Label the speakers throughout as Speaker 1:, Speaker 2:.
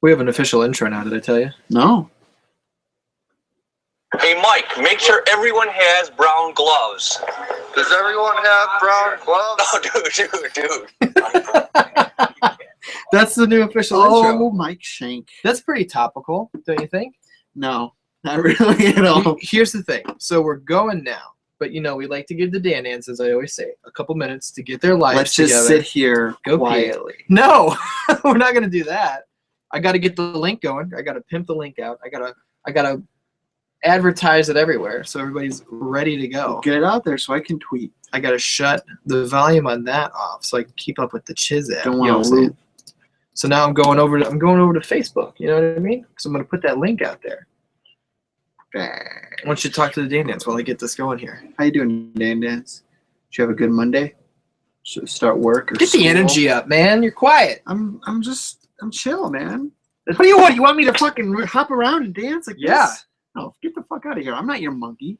Speaker 1: We have an official intro now, did I tell you?
Speaker 2: No.
Speaker 3: Hey, Mike, make sure everyone has brown gloves.
Speaker 4: Does everyone have brown gloves?
Speaker 3: No, dude.
Speaker 1: That's the new official intro.
Speaker 2: Oh, Mike Shank.
Speaker 1: That's pretty topical, don't you think?
Speaker 2: No, not really at all.
Speaker 1: Here's the thing. So we're going now. But, you know, we like to give the Dan-Ans, as I always say, a couple minutes to get their lives together.
Speaker 2: Let's just sit here quietly.
Speaker 1: No, we're not going to do that. I got to get the link going. I got to pimp the link out. I got to advertise it everywhere so everybody's ready to go.
Speaker 2: Get it out there so I can tweet.
Speaker 1: I got to shut the volume on that off so I can keep up with the chiz app.
Speaker 2: Don't want to loop.
Speaker 1: So now I'm going over to Facebook. You know what I mean? So I'm going to put that link out there. Why don't you talk to the Dan-Dans while I get this going here?
Speaker 2: How you doing, Dan-Dans? Did you have a good Monday? Should we start work or
Speaker 1: Get
Speaker 2: school?
Speaker 1: the energy up, man. You're quiet.
Speaker 2: I'm chill, man. What do you want? You want me to fucking hop around and dance like this? No, get the fuck out of here. I'm not your monkey.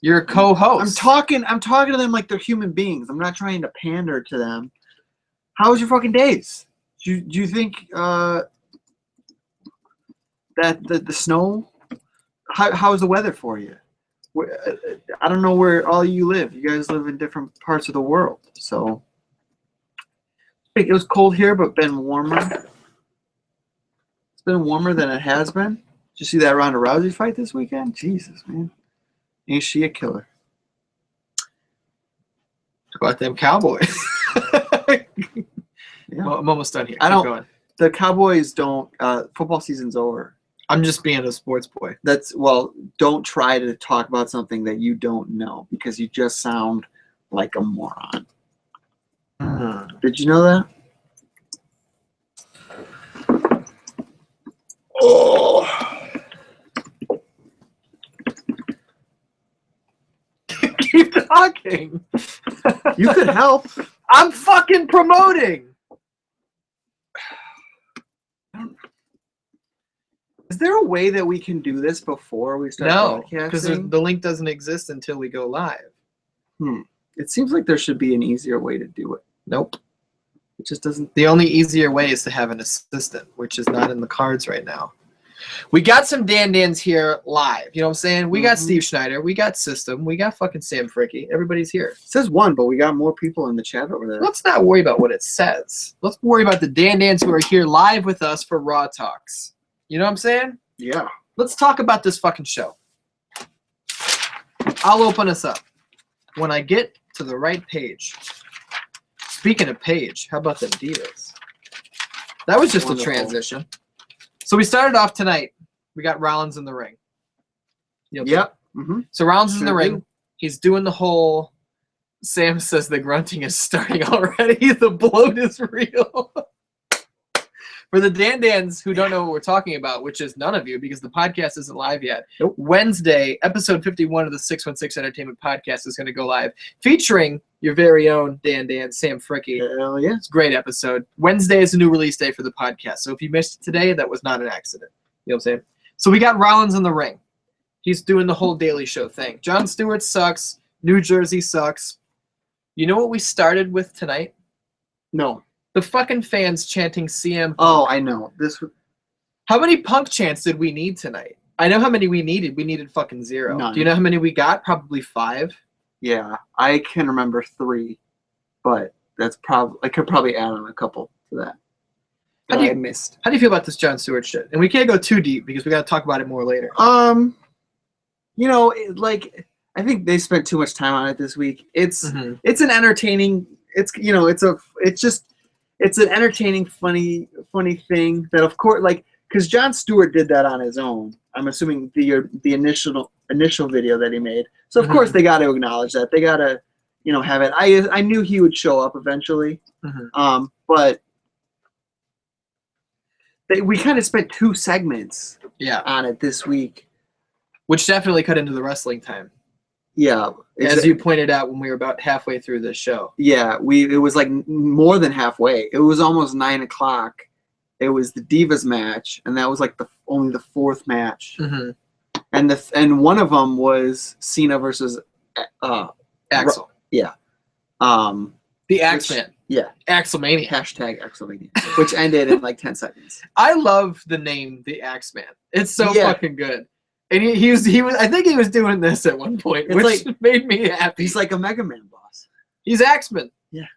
Speaker 1: You're a co-host.
Speaker 2: I'm talking to them like they're human beings. I'm not trying to pander to them. How was your fucking days? Do you think that the snow? How's the weather for you? I don't know where all you live. You guys live in different parts of the world. So it was cold here, but been warmer. It's been warmer than it has been. Did you see that Ronda Rousey fight this weekend? Jesus, man. Ain't she a killer?
Speaker 1: How about them Cowboys?
Speaker 2: Yeah.
Speaker 1: Well, I'm almost done here.
Speaker 2: Keep
Speaker 1: going.
Speaker 2: The Cowboys don't. Football season's over.
Speaker 1: I'm just being a sports boy.
Speaker 2: Don't try to talk about something that you don't know because you just sound like a moron. Did you know that?
Speaker 1: Oh. Keep talking.
Speaker 2: You could help.
Speaker 1: I'm fucking promoting.
Speaker 2: Is there a way that we can do this before we start
Speaker 1: broadcasting? Because the link doesn't exist until we go live.
Speaker 2: It seems like there should be an easier way to do it.
Speaker 1: Nope.
Speaker 2: It just doesn't.
Speaker 1: The only easier way is to have an assistant, which is not in the cards right now. We got some Dan-Dans here live. You know what I'm saying? We got Steve Schneider. We got System. We got fucking Sam Fricky. Everybody's here.
Speaker 2: It says one, but we got more people in the chat over there.
Speaker 1: Let's not worry about what it says. Let's worry about the Dan-Dans who are here live with us for Raw Talks. You know what I'm saying?
Speaker 2: Yeah.
Speaker 1: Let's talk about this fucking show. I'll open us up when I get to the right page. Speaking of page, how about them Divas? That was just
Speaker 2: Wonderful.
Speaker 1: a transition. So we started off tonight. We got Rollins in the ring.
Speaker 2: Yep.
Speaker 1: So Rollins is in the ring. He's doing the whole. Sam says the grunting is starting already. The bloat is real. For the Dan-Dans who don't know what we're talking about, which is none of you because the podcast isn't live yet, Wednesday, episode 51 of the 616 Entertainment Podcast is going to go live, featuring your very own Dan, Sam Fricky.
Speaker 2: Hell yeah.
Speaker 1: It's a great episode. Wednesday is a new release day for the podcast, so if you missed it today, that was not an accident. You know what I'm saying? So we got Rollins in the ring. He's doing the whole Daily Show thing. Jon Stewart sucks. New Jersey sucks. You know what we started with tonight?
Speaker 2: No.
Speaker 1: The fucking fans chanting CM Punk.
Speaker 2: Oh, I know.
Speaker 1: How many Punk chants did we need tonight? I know how many we needed. We needed fucking 0.
Speaker 2: None.
Speaker 1: Do you know how many we got? Probably 5.
Speaker 2: Yeah, I can remember 3, but that's probably I could probably add on a couple to that. I missed.
Speaker 1: How do you feel about this Jon Stewart shit? And we can't go too deep because we got to talk about it more later.
Speaker 2: You know, I think they spent too much time on it this week. It's an entertaining. It's an entertaining, funny thing that, of course, because Jon Stewart did that on his own. I'm assuming the initial video that he made. So of course they got to acknowledge that. They got to, have it. I knew he would show up eventually, but we kind of spent 2 segments on it this week,
Speaker 1: which definitely cut into the wrestling time.
Speaker 2: Yeah,
Speaker 1: as you pointed out when we were about halfway through this show.
Speaker 2: Yeah, it was like more than halfway. It was almost 9 o'clock. It was the Divas match, and that was like only the 4th match. And one of them was Cena versus
Speaker 1: Axel.
Speaker 2: Yeah.
Speaker 1: The Axeman.
Speaker 2: Yeah.
Speaker 1: Axelmania.
Speaker 2: Hashtag Axelmania, which ended in like 10 seconds.
Speaker 1: I love the name, the Axeman. It's so
Speaker 2: Yeah.
Speaker 1: fucking good. And he was. I think he was doing this at one point,
Speaker 2: It's
Speaker 1: which
Speaker 2: like-
Speaker 1: made me happy.
Speaker 2: He's like a Mega Man boss.
Speaker 1: He's Axeman.
Speaker 2: Yeah.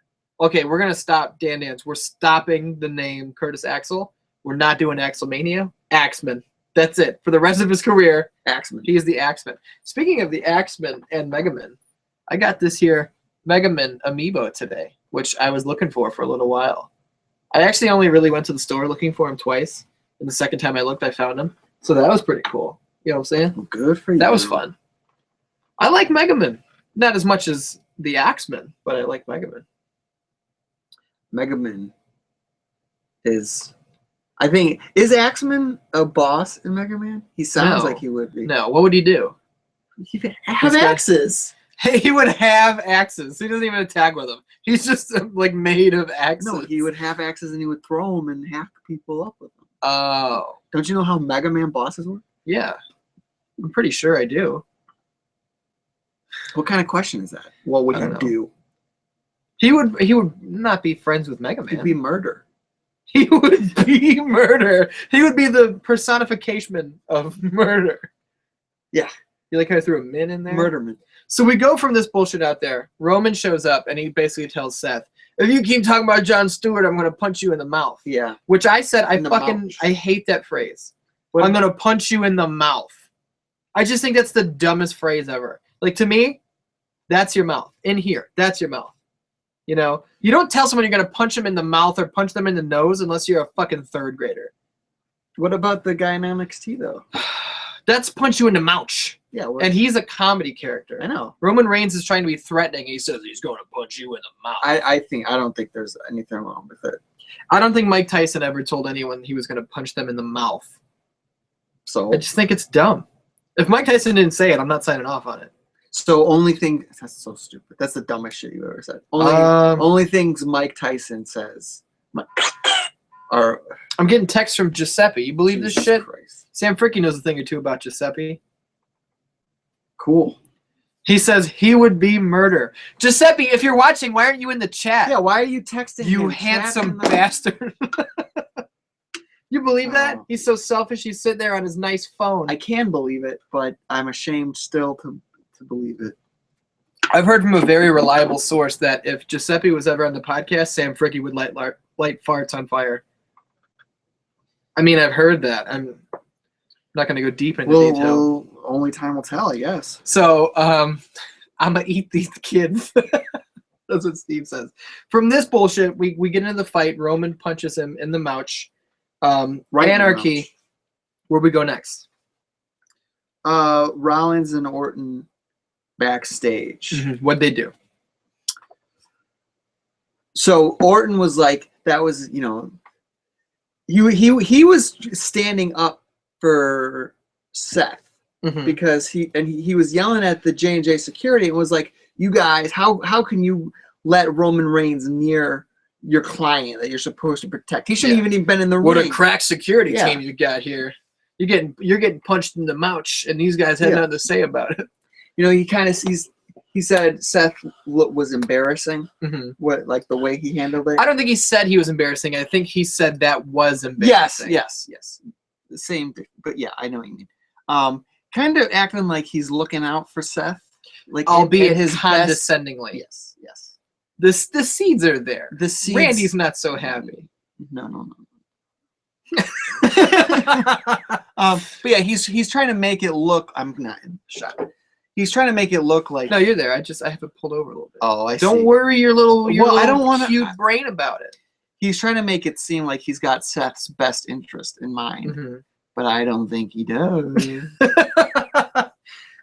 Speaker 1: Okay, we're gonna stop Dan Dance. We're stopping the name Curtis Axel. We're not doing Axelmania. Axeman. That's it. For the rest of his career,
Speaker 2: Axeman.
Speaker 1: he is the Axeman. Speaking of the Axeman and Megaman, I got this here Megaman Amiibo today, which I was looking for a little while. I actually only really went to the store looking for him twice, and the second time I looked, I found him. So that was pretty cool. You know what I'm saying?
Speaker 2: Well, good for you.
Speaker 1: That was fun. I like Megaman. Not as much as the Axeman, but I like Megaman.
Speaker 2: Megaman is, I think, is Axeman a boss in Mega Man? He sounds
Speaker 1: No.
Speaker 2: like he would be.
Speaker 1: No, what would he do?
Speaker 2: He'd have
Speaker 1: This guy-
Speaker 2: axes.
Speaker 1: He would have axes. He doesn't even attack with them. He's just like made of axes.
Speaker 2: No, he would have axes and he would throw them and hack people up with them.
Speaker 1: Oh,
Speaker 2: Don't you know how Mega Man bosses work?
Speaker 1: yeah. I'm pretty sure I do.
Speaker 2: What kind of question is that? What would
Speaker 1: I
Speaker 2: you
Speaker 1: don't know.
Speaker 2: do?
Speaker 1: He would not be friends with Mega Man.
Speaker 2: It'd be murder.
Speaker 1: He would be murder. He would be the personification of murder.
Speaker 2: Yeah.
Speaker 1: You like how I threw a min in there?
Speaker 2: Murderman.
Speaker 1: So we go from this bullshit out there. Roman shows up and he basically tells Seth, if you keep talking about Jon Stewart, I'm going to punch you in the mouth.
Speaker 2: Yeah.
Speaker 1: Which I said,
Speaker 2: In the mouth.
Speaker 1: I hate that phrase.
Speaker 2: What-
Speaker 1: I'm going to punch you in the mouth. I just think that's the dumbest phrase ever. Like, to me, that's your mouth. In here, that's your mouth. You know, you don't tell someone you're going to punch them in the mouth or punch them in the nose unless you're a fucking third grader.
Speaker 2: What about the guy in NXT though?
Speaker 1: That's punch you in the mouth.
Speaker 2: Yeah.
Speaker 1: And he's a comedy character.
Speaker 2: I know.
Speaker 1: Roman Reigns is trying to be threatening. He says he's going to punch you in the mouth.
Speaker 2: I don't think there's anything wrong with it.
Speaker 1: I don't think Mike Tyson ever told anyone he was going to punch them in the mouth.
Speaker 2: So
Speaker 1: I just think it's dumb. If Mike Tyson didn't say it, I'm not signing off on it.
Speaker 2: only thing that's so stupid. That's the dumbest shit you've ever said. Only things Mike Tyson says are
Speaker 1: I'm getting texts from Giuseppe. You believe this
Speaker 2: Jesus
Speaker 1: shit?
Speaker 2: Christ.
Speaker 1: Sam Fricky knows a thing or two about Giuseppe.
Speaker 2: Cool.
Speaker 1: He says he would be murder. Giuseppe, if you're watching, why aren't you in the chat?
Speaker 2: Yeah, why are you texting
Speaker 1: You
Speaker 2: him?
Speaker 1: handsome
Speaker 2: Chat in the-
Speaker 1: bastard. You believe that?
Speaker 2: Oh.
Speaker 1: He's so selfish. He's sitting there on his nice phone.
Speaker 2: I can believe it, but I'm ashamed still to believe it.
Speaker 1: I've heard from a very reliable source that if Giuseppe was ever on the podcast, Sam Fricky would light farts on fire. I mean, I've heard that. I'm not going to go deep into detail.
Speaker 2: Only time will tell, I guess.
Speaker 1: So I'm going to eat these kids. That's what Steve says. From this bullshit, we get into the fight. Roman punches him in the mouth.
Speaker 2: Right in the
Speaker 1: Anarchy.
Speaker 2: mouth.
Speaker 1: Where we go next?
Speaker 2: Rollins and Orton backstage.
Speaker 1: What'd they do?
Speaker 2: So Orton was like, that was, he was standing up for Seth because he was yelling at the J&J security and was like, you guys, how can you let Roman Reigns near your client that you're supposed to protect? He shouldn't even been in the
Speaker 1: What
Speaker 2: ring.
Speaker 1: a crack security
Speaker 2: Yeah.
Speaker 1: team you got here. You're getting punched in the mouth, and these guys had nothing to say about it.
Speaker 2: He said Seth was embarrassing.
Speaker 1: Mm-hmm.
Speaker 2: What, like the way he handled it?
Speaker 1: I don't think he said he was embarrassing. I think he said that was embarrassing.
Speaker 2: Yes. The same thing, but yeah, I know what you mean. Kind of acting like he's looking out for Seth, like
Speaker 1: Albeit
Speaker 2: in his best.
Speaker 1: condescendingly.
Speaker 2: Yes.
Speaker 1: The seeds are there.
Speaker 2: The seeds.
Speaker 1: Randy's not so happy.
Speaker 2: No. But yeah, he's trying to make it look. I'm not shut. He's trying to make it look like.
Speaker 1: No, you're there. I have it pulled over a little bit.
Speaker 2: Oh, I
Speaker 1: Don't
Speaker 2: see.
Speaker 1: worry your little
Speaker 2: I don't wanna-
Speaker 1: cute brain about it.
Speaker 2: He's trying to make it seem like he's got Seth's best interest in mind, but I don't think he does.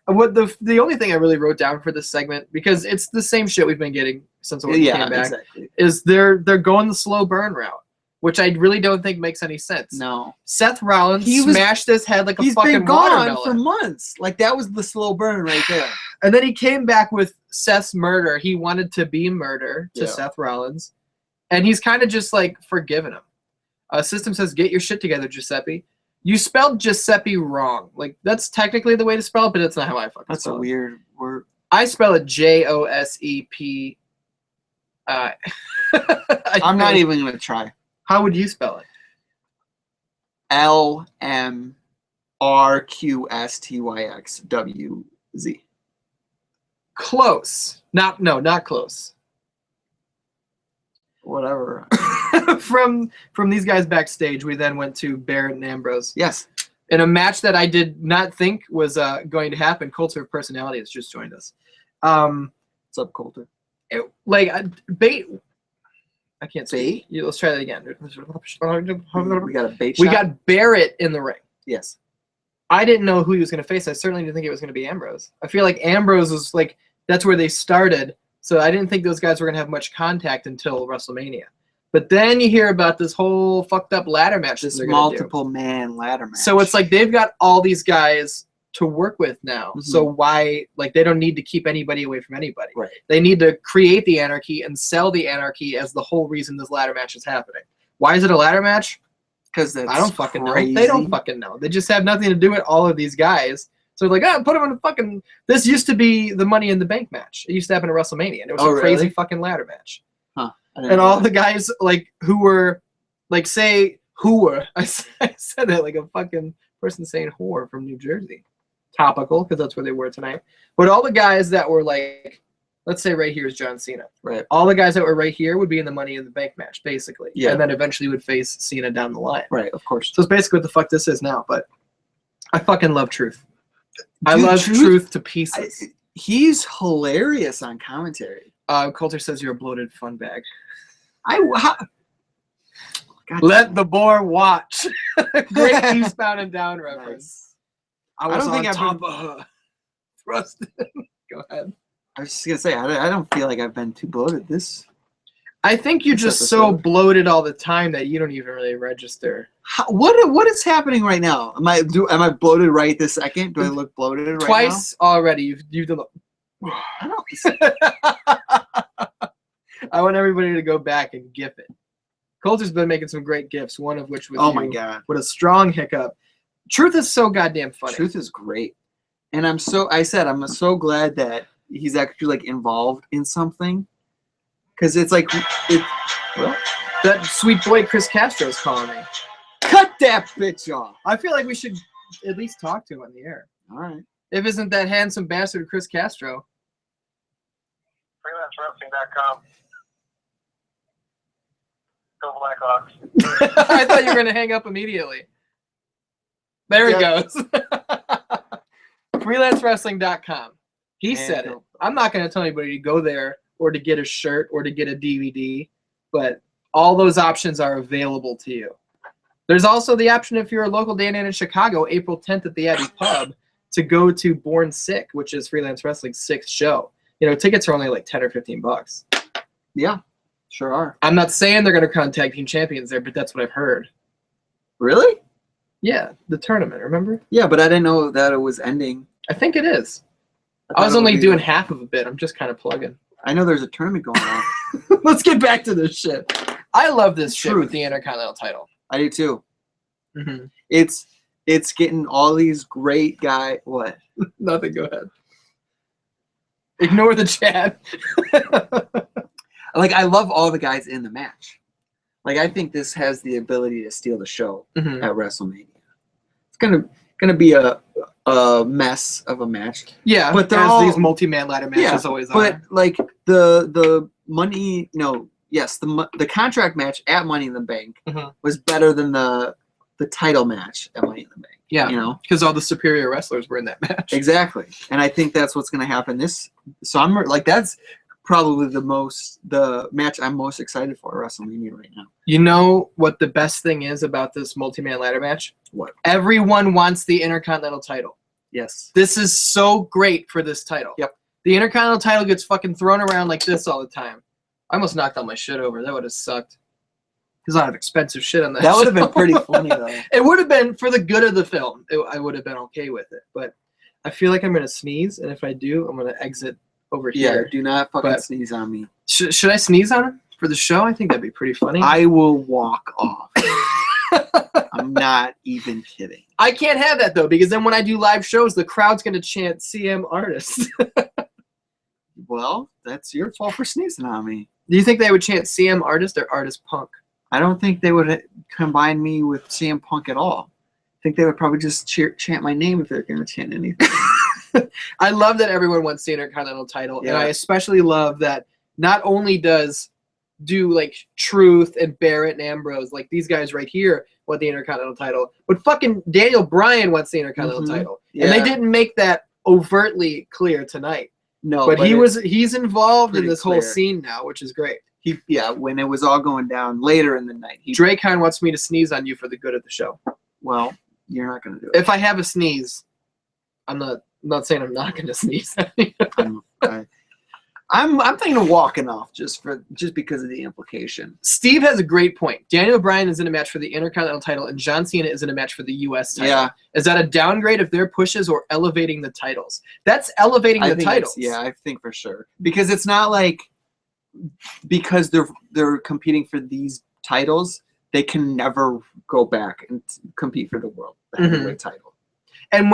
Speaker 1: What the only thing I really wrote down for this segment, because it's the same shit we've been getting since we came back,
Speaker 2: exactly.
Speaker 1: is they're going the slow burn route, which I really don't think makes any sense.
Speaker 2: No,
Speaker 1: Seth Rollins smashed his head like a
Speaker 2: he's
Speaker 1: fucking
Speaker 2: been gone
Speaker 1: watermelon.
Speaker 2: for months. Like that was the slow burn right there.
Speaker 1: And then he came back with Seth's murder. He wanted to be murder to Seth Rollins, and he's kind of just like forgiven him. System says, "Get your shit together, Giuseppe." You spelled Giuseppe wrong. Like, that's technically the way to spell it, but that's not how I fucking
Speaker 2: That's
Speaker 1: spell
Speaker 2: a
Speaker 1: it.
Speaker 2: weird word.
Speaker 1: I spell it Josepe.
Speaker 2: I'm not even gonna try.
Speaker 1: How would you spell it?
Speaker 2: LMRQSTYXWZ.
Speaker 1: Close. Not close.
Speaker 2: Whatever.
Speaker 1: From these guys backstage, we then went to Barrett and Ambrose.
Speaker 2: Yes.
Speaker 1: In a match that I did not think was going to happen. Culture of Personality has just joined us.
Speaker 2: What's up, Coulter?
Speaker 1: Bait. I can't say. Let's try that again.
Speaker 2: We got a bait
Speaker 1: We
Speaker 2: shot?
Speaker 1: got Barrett in the ring.
Speaker 2: Yes.
Speaker 1: I didn't know who he was going to face. I certainly didn't think it was going to be Ambrose. I feel like Ambrose was like, that's where they started. So I didn't think those guys were going to have much contact until WrestleMania. But then you hear about this whole fucked up ladder match.
Speaker 2: This
Speaker 1: they're gonna do.
Speaker 2: multiple man ladder match.
Speaker 1: So it's like they've got all these guys to work with now.
Speaker 2: Mhm.
Speaker 1: So why, like, they don't need to keep anybody away from anybody.
Speaker 2: Right.
Speaker 1: They need to create the anarchy and sell the anarchy as the whole reason this ladder match is happening. Why is it a ladder match?
Speaker 2: Because
Speaker 1: I don't fucking know. They don't fucking know. They just have nothing to do with all of these guys. So they're like, put them in a fucking. This used to be the Money in the Bank match. It used to happen at WrestleMania. And it was a crazy fucking ladder match. And all the guys like who were, like, say whore. I said that like a fucking person saying whore from New Jersey. Topical, because that's where they were tonight. But all the guys that were like, let's say right here is John Cena.
Speaker 2: Right.
Speaker 1: All the guys that were right here would be in the Money in the Bank match, basically.
Speaker 2: Yeah.
Speaker 1: And then eventually would face Cena down the line.
Speaker 2: Right, of course.
Speaker 1: So it's basically what the fuck this is now. But I fucking love Truth. I
Speaker 2: Dude,
Speaker 1: love Truth to pieces.
Speaker 2: He's hilarious on commentary.
Speaker 1: Coulter says you're a bloated fun bag.
Speaker 2: God,
Speaker 1: Let the boar watch. Great eastbound and down reference.
Speaker 2: Nice.
Speaker 1: I was
Speaker 2: don't think
Speaker 1: on
Speaker 2: I've
Speaker 1: top
Speaker 2: been-
Speaker 1: of her. Thrust. Go ahead.
Speaker 2: I was just gonna say I don't feel like I've been too bloated this.
Speaker 1: I think you're
Speaker 2: This
Speaker 1: just so
Speaker 2: episode.
Speaker 1: bloated all the time that you don't even really register.
Speaker 2: What is happening right now? Am I bloated right this second? Do I look bloated right
Speaker 1: Twice already. You've done.
Speaker 2: now? I don't.
Speaker 1: I want everybody to go back and gif it. Coulter's been making some great gifs. One of which was
Speaker 2: Oh my god.
Speaker 1: with a strong hiccup. Truth is so goddamn funny.
Speaker 2: Truth is great, and I'm so glad that he's actually like involved in something, because it's like
Speaker 1: Well, that sweet boy Chris Castro's calling me.
Speaker 2: cut that bitch off.
Speaker 1: I feel like we should at least talk to him on the air.
Speaker 2: All right.
Speaker 1: If isn't that handsome bastard Chris Castro?
Speaker 3: FreelanceWrestling.com. Go Blackhawks.
Speaker 1: I thought you were going to hang up immediately. There he
Speaker 2: Yeah.
Speaker 1: goes. FreelanceWrestling.com. He said it. I'm not going to tell anybody to go there or to get a shirt or to get a DVD, but all those options are available to you. There's also the option, if you're a local Dan in Chicago, April 10th at the Abbey Pub, to go to Born Sick, which is Freelance Wrestling's 6th show. You know, tickets are only like 10 or 15 bucks.
Speaker 2: Yeah, sure are.
Speaker 1: I'm not saying they're going to crown tag team champions there, but that's what I've heard.
Speaker 2: Really?
Speaker 1: Yeah, the tournament, remember?
Speaker 2: Yeah, but I didn't know that it was ending.
Speaker 1: I think it is. I
Speaker 2: thought
Speaker 1: was
Speaker 2: it would
Speaker 1: only
Speaker 2: be-
Speaker 1: doing half of a bit. I'm just kind of plugging.
Speaker 2: I know there's a tournament going on.
Speaker 1: Let's get back to this shit. I love this shit
Speaker 2: Truth.
Speaker 1: with the Intercontinental title.
Speaker 2: I do too.
Speaker 1: Mm-hmm.
Speaker 2: It's getting all these great guys. What?
Speaker 1: Nothing, go ahead. Ignore the chat.
Speaker 2: Like, I love all the guys in the match. Like, I think this has the ability to steal the show
Speaker 1: Mhm.
Speaker 2: at WrestleMania. It's gonna be a mess of a match.
Speaker 1: Yeah,
Speaker 2: But they're
Speaker 1: as
Speaker 2: all-
Speaker 1: these multi-man ladder matches always
Speaker 2: But
Speaker 1: are.
Speaker 2: like the money, no, yes, the contract match at Money in the Bank
Speaker 1: Mhm.
Speaker 2: was better than the title match at Money in the Bank.
Speaker 1: Yeah,
Speaker 2: You know,
Speaker 1: because all the superior wrestlers were in that match.
Speaker 2: exactly, and I think that's what's gonna happen this. So I'm like, that's probably the match I'm most excited for at WrestleMania right now.
Speaker 1: You know what the best thing is about this multi-man ladder match?
Speaker 2: What?
Speaker 1: Everyone wants the Intercontinental title.
Speaker 2: Yes.
Speaker 1: This is so great for this title.
Speaker 2: Yep.
Speaker 1: The Intercontinental title gets fucking thrown around like this all the time. I almost knocked all my shit over. That would have sucked. There's a lot of expensive shit on that.
Speaker 2: That would have
Speaker 1: show.
Speaker 2: been pretty funny though.
Speaker 1: It would have been for the good of the film. I would have been okay with it. But I feel like I'm going to sneeze, and if I do, I'm going to exit over
Speaker 2: Yeah,
Speaker 1: here.
Speaker 2: do not fucking
Speaker 1: But-
Speaker 2: sneeze on me.
Speaker 1: Should I sneeze on him for the show? I think that'd be pretty funny.
Speaker 2: I will walk off. I'm not even kidding.
Speaker 1: I can't have that, though, because then when I do live shows, the crowd's going to chant CM artist.
Speaker 2: Well, that's your fault for sneezing on me.
Speaker 1: Do you think they would chant CM Artist or Artist Punk?
Speaker 2: I don't think they would combine me with CM Punk at all. I think they would probably just chant my name if they're going to chant anything.
Speaker 1: I love that everyone wants the Intercontinental title, and
Speaker 2: Yeah.
Speaker 1: I especially love that not only does like Truth and Barrett and Ambrose, like these guys right here, want the Intercontinental title, but fucking Daniel Bryan wants the Intercontinental title, and they didn't make that overtly clear tonight.
Speaker 2: No,
Speaker 1: but he's involved in this whole
Speaker 2: clear.
Speaker 1: scene now, which is great.
Speaker 2: When it was all going down later in the night.
Speaker 1: Dracon wants me to sneeze on you for the good of the show.
Speaker 2: Well, you're not going to do it.
Speaker 1: If I have a sneeze, I'm not saying I'm not going to sneeze.
Speaker 2: I'm thinking of walking off just because of the implication.
Speaker 1: Steve has a great point. Daniel Bryan is in a match for the Intercontinental title, and John Cena is in a match for the U.S. title.
Speaker 2: Yeah.
Speaker 1: Is that a downgrade of their pushes or elevating the titles? That's elevating the titles.
Speaker 2: Yeah, I think for sure. Because it's not like because they're competing for these titles, they can never go back and compete for the world heavyweight title.
Speaker 1: And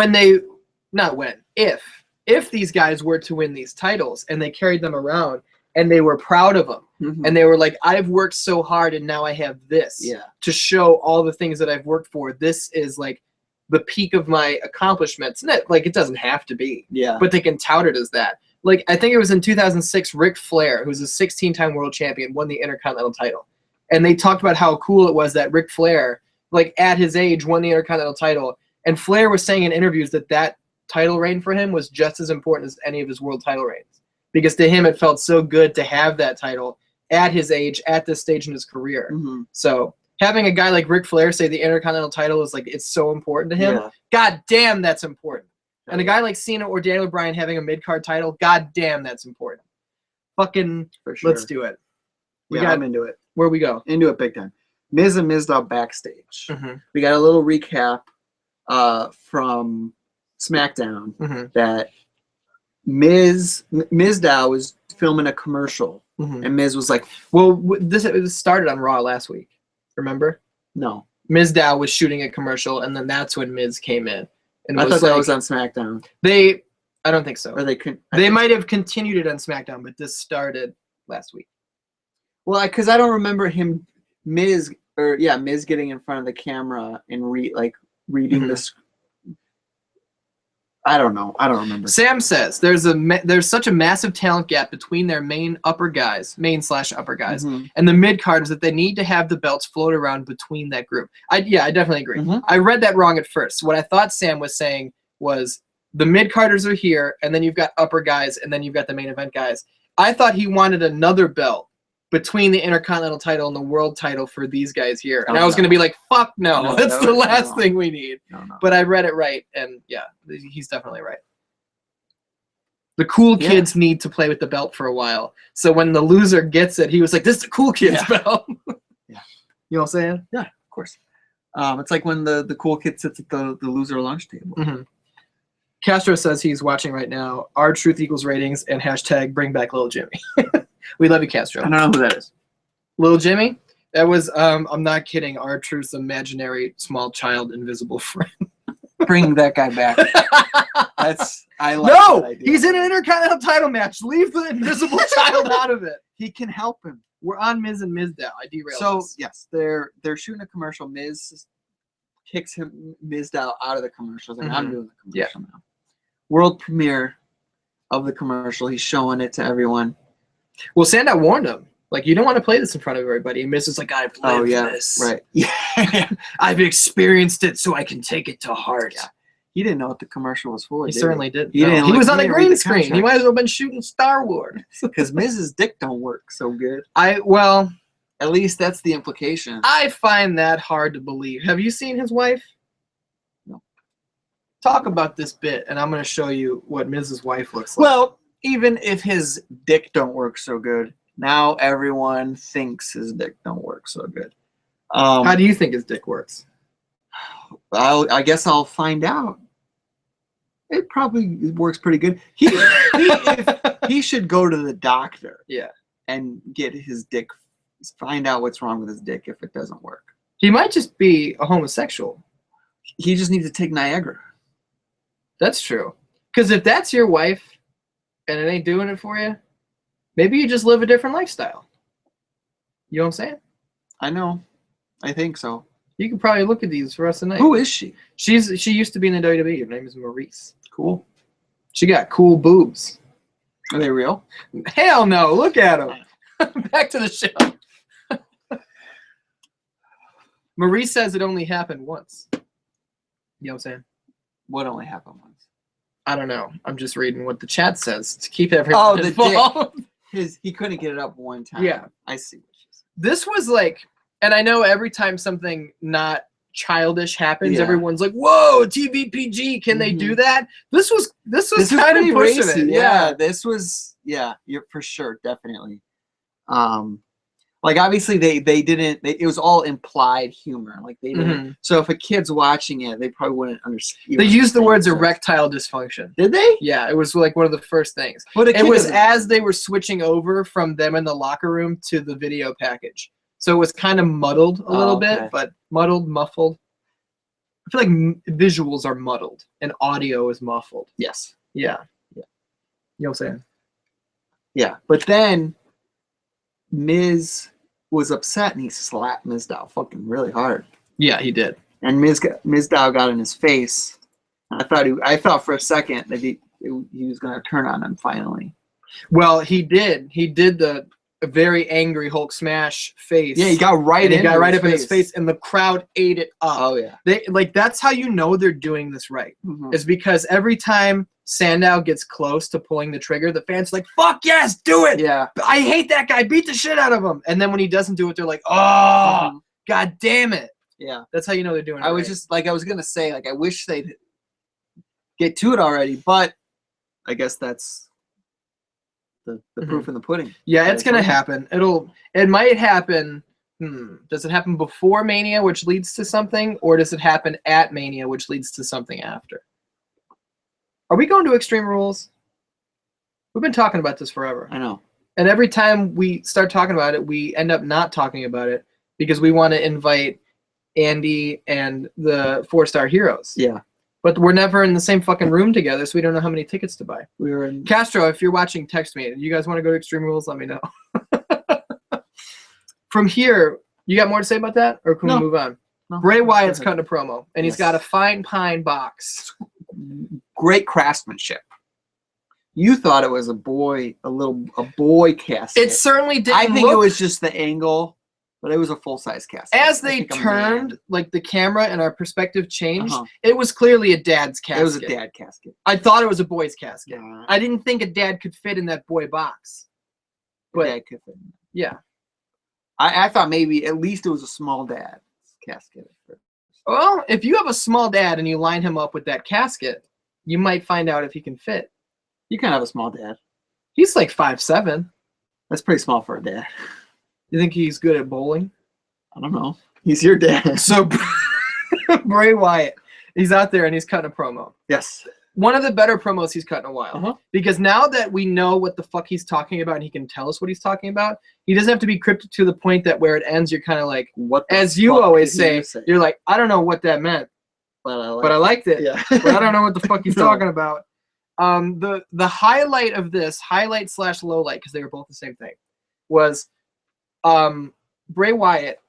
Speaker 1: if these guys were to win these titles and they carried them around and they were proud of them and they were like, I've worked so hard and now I have this to show all the things that I've worked for. This is like the peak of my accomplishments. And it doesn't have to be, but they can tout it as that. Like, I think it was in 2006, Ric Flair, who's a 16-time world champion, won the Intercontinental title. And they talked about how cool it was that Ric Flair, like at his age, won the Intercontinental title. And Flair was saying in interviews that title reign for him was just as important as any of his world title reigns. Because to him, it felt so good to have that title at his age, at this stage in his career. So having a guy like Ric Flair say the Intercontinental title is like, it's so important to him. God damn, that's important. And a guy like Cena or Daniel Bryan having a mid-card title, god damn, that's important. Fucking,
Speaker 2: for sure.
Speaker 1: Let's do it.
Speaker 2: I'm into it.
Speaker 1: Where we go?
Speaker 2: Into it big time. Miz and Mizdow backstage. We got a little recap from SmackDown that Mizdow was filming a commercial, and Miz was like,
Speaker 1: well, this started on Raw last week. Remember?
Speaker 2: No.
Speaker 1: Mizdow was shooting a commercial, and then that's when Miz came in. And
Speaker 2: I thought that was on SmackDown.
Speaker 1: I don't think so.
Speaker 2: Or
Speaker 1: they might have continued it on SmackDown, but this started last week.
Speaker 2: Well, because I don't remember Miz getting in front of the camera and reading this. I don't know. I don't remember.
Speaker 1: Sam says there's such a massive talent gap between their main/upper guys, and the mid carders that they need to have the belts float around between that group. I definitely agree. I read that wrong at first. What I thought Sam was saying was the mid carders are here, and then you've got upper guys, and then you've got the main event guys. I thought he wanted another belt between the Intercontinental title and the world title for these guys here. And I was going to be like, fuck no, that's the last thing we need.
Speaker 2: No.
Speaker 1: But I read it right, and yeah, he's definitely right. The cool kids need to play with the belt for a while. So when the loser gets it, he was like, this is the cool kid's belt.
Speaker 2: Yeah.
Speaker 1: You know what I'm saying?
Speaker 2: Yeah, of course. It's like when the cool kid sits at the loser lunch table.
Speaker 1: Castro says he's watching right now. Our Truth Equals ratings and hashtag bring back Little Jimmy. We love you, Castro.
Speaker 2: I don't know who that is.
Speaker 1: Little Jimmy? That was, I'm not kidding, our Truth's imaginary small child invisible friend.
Speaker 2: Bring that guy back. I like
Speaker 1: no!
Speaker 2: that idea.
Speaker 1: He's in an Intercontinental title match. Leave the invisible child out of it.
Speaker 2: He can help him.
Speaker 1: We're on Miz and Mizdow. I derailed
Speaker 2: So,
Speaker 1: us.
Speaker 2: yes, they're shooting a commercial. Miz kicks Mizdow out of the commercial. Like, I'm doing the commercial now. World premiere of the commercial. He's showing it to everyone.
Speaker 1: Well, Sandow warned him. Like, you don't want to play this in front of everybody. And Miz is like, I've lived this.
Speaker 2: Right. Yeah.
Speaker 1: I've experienced it so I can take it to heart.
Speaker 2: Yeah. He didn't know what the commercial was for.
Speaker 1: He certainly did.
Speaker 2: He didn't.
Speaker 1: He was on a green
Speaker 2: read the
Speaker 1: screen.
Speaker 2: contract.
Speaker 1: He might as well have been shooting Star Wars.
Speaker 2: Because Miz's dick don't work so good.
Speaker 1: Well,
Speaker 2: at least that's the implication.
Speaker 1: I find that hard to believe. Have you seen his wife?
Speaker 2: No.
Speaker 1: Talk about this bit, and I'm going to show you what Miz's wife looks like.
Speaker 2: Well, even if his dick don't work so good, now everyone thinks his dick don't work so good.
Speaker 1: How do you think his dick works?
Speaker 2: I guess I'll find out. It probably works pretty good. He should go to the doctor.
Speaker 1: Yeah.
Speaker 2: And get his dick, find out what's wrong with his dick if it doesn't work.
Speaker 1: He might just be a homosexual.
Speaker 2: He just needs to take Niagara.
Speaker 1: That's true. Because if that's your wife and it ain't doing it for you, maybe you just live a different lifestyle. You know what I'm saying?
Speaker 2: I know. I think so.
Speaker 1: You can probably look at these for us tonight.
Speaker 2: Who is she?
Speaker 1: She used to be in the WWE. Her name is Maurice.
Speaker 2: Cool.
Speaker 1: She got cool boobs.
Speaker 2: Are they real?
Speaker 1: Hell no! Look at them. Back to the show. Maurice says it only happened once. You know what I'm saying?
Speaker 2: What only happened once?
Speaker 1: I don't know. I'm just reading what the chat says to keep everyone involved.
Speaker 2: He couldn't get it up one time.
Speaker 1: Yeah.
Speaker 2: I see what she's saying.
Speaker 1: This was like, and I know every time something not childish happens,
Speaker 2: Yeah.
Speaker 1: everyone's like, "Whoa, TVPG, can they do that?" This was kind of
Speaker 2: pretty
Speaker 1: pushing
Speaker 2: racy.
Speaker 1: it.
Speaker 2: Yeah, this was you're for sure, definitely. Like obviously they didn't. It was all implied humor. Like they didn't. So if a kid's watching it, they probably wouldn't understand.
Speaker 1: They used the words erectile dysfunction.
Speaker 2: Did they?
Speaker 1: Yeah, it was like one of the first things.
Speaker 2: But
Speaker 1: It was as they were switching over from them in the locker room to the video package. So it was kind of muddled a little bit, but muddled, muffled. I feel like visuals are muddled and audio is muffled.
Speaker 2: Yes.
Speaker 1: Yeah. You know what I'm saying?
Speaker 2: Yeah, but then Miz was upset and he slapped Mizdow fucking really hard.
Speaker 1: Yeah, he did.
Speaker 2: And Mizdow got in his face. I thought for a second that he was gonna turn on him finally.
Speaker 1: Well, he did. He did the very angry Hulk smash face.
Speaker 2: Yeah, he got right
Speaker 1: and
Speaker 2: in.
Speaker 1: He got right up in his face, and the crowd ate it up.
Speaker 2: Oh yeah.
Speaker 1: They that's how you know they're doing this right.
Speaker 2: Mm-hmm.
Speaker 1: Is because every time Sandow gets close to pulling the trigger, the fans are like, "Fuck yes, do it!"
Speaker 2: Yeah.
Speaker 1: I hate that guy. Beat the shit out of him. And then when he doesn't do it, they're like, "Oh, god damn it!"
Speaker 2: Yeah.
Speaker 1: That's how you know they're doing it.
Speaker 2: I was just like, I was gonna say, like, I wish they'd get to it already, but I guess that's the proof in the pudding.
Speaker 1: Yeah, it's gonna happen. It might happen. Does it happen before Mania, which leads to something, or does it happen at Mania, which leads to something after? Are we going to Extreme Rules? We've been talking about this forever.
Speaker 2: I know.
Speaker 1: And every time we start talking about it, we end up not talking about it because we want to invite Andy and the 4-Star Heroes.
Speaker 2: Yeah.
Speaker 1: But we're never in the same fucking room together, so we don't know how many tickets to buy.
Speaker 2: We were in
Speaker 1: Castro, if you're watching, text me. You guys want to go to Extreme Rules? Let me know. From here, you got more to say about that? Or can we move on?
Speaker 2: No.
Speaker 1: Bray Wyatt's cutting a promo, and he's
Speaker 2: Yes.
Speaker 1: got a fine pine box.
Speaker 2: great craftsmanship. You thought it was a boy casket.
Speaker 1: It certainly didn't
Speaker 2: I think
Speaker 1: look,
Speaker 2: it was just the angle, but it was a full-size casket.
Speaker 1: as
Speaker 2: I
Speaker 1: they
Speaker 2: think a
Speaker 1: turned,
Speaker 2: man.
Speaker 1: like the camera and our perspective changed,
Speaker 2: Uh-huh.
Speaker 1: it was clearly a dad's casket.
Speaker 2: It was a dad casket.
Speaker 1: I thought it was a boy's casket.
Speaker 2: Yeah.
Speaker 1: I didn't think a dad could fit in that boy box. But
Speaker 2: Dad could fit in.
Speaker 1: yeah.
Speaker 2: I thought maybe at least it was a small dad's casket.
Speaker 1: Well, if you have a small dad and you line him up with that casket, you might find out if he can fit.
Speaker 2: You can have a small dad.
Speaker 1: He's like 5'7".
Speaker 2: That's pretty small for a dad.
Speaker 1: You think he's good at bowling?
Speaker 2: I don't know. He's your dad.
Speaker 1: So Bray Wyatt, he's out there and he's cutting a promo.
Speaker 2: Yes.
Speaker 1: One of the better promos he's cut in a while.
Speaker 2: Uh-huh.
Speaker 1: Because now that we know what the fuck he's talking about and he can tell us what he's talking about, he doesn't have to be cryptic to the point that where it ends, you're kind of like,
Speaker 2: What the
Speaker 1: as you
Speaker 2: fuck
Speaker 1: always
Speaker 2: did
Speaker 1: say,
Speaker 2: he
Speaker 1: you're like, I don't know what that meant,
Speaker 2: but
Speaker 1: but I liked it.
Speaker 2: Yeah.
Speaker 1: But I don't know what the fuck he's
Speaker 2: No.
Speaker 1: talking about. The highlight of this, highlight/low light, because they were both the same thing, was Bray Wyatt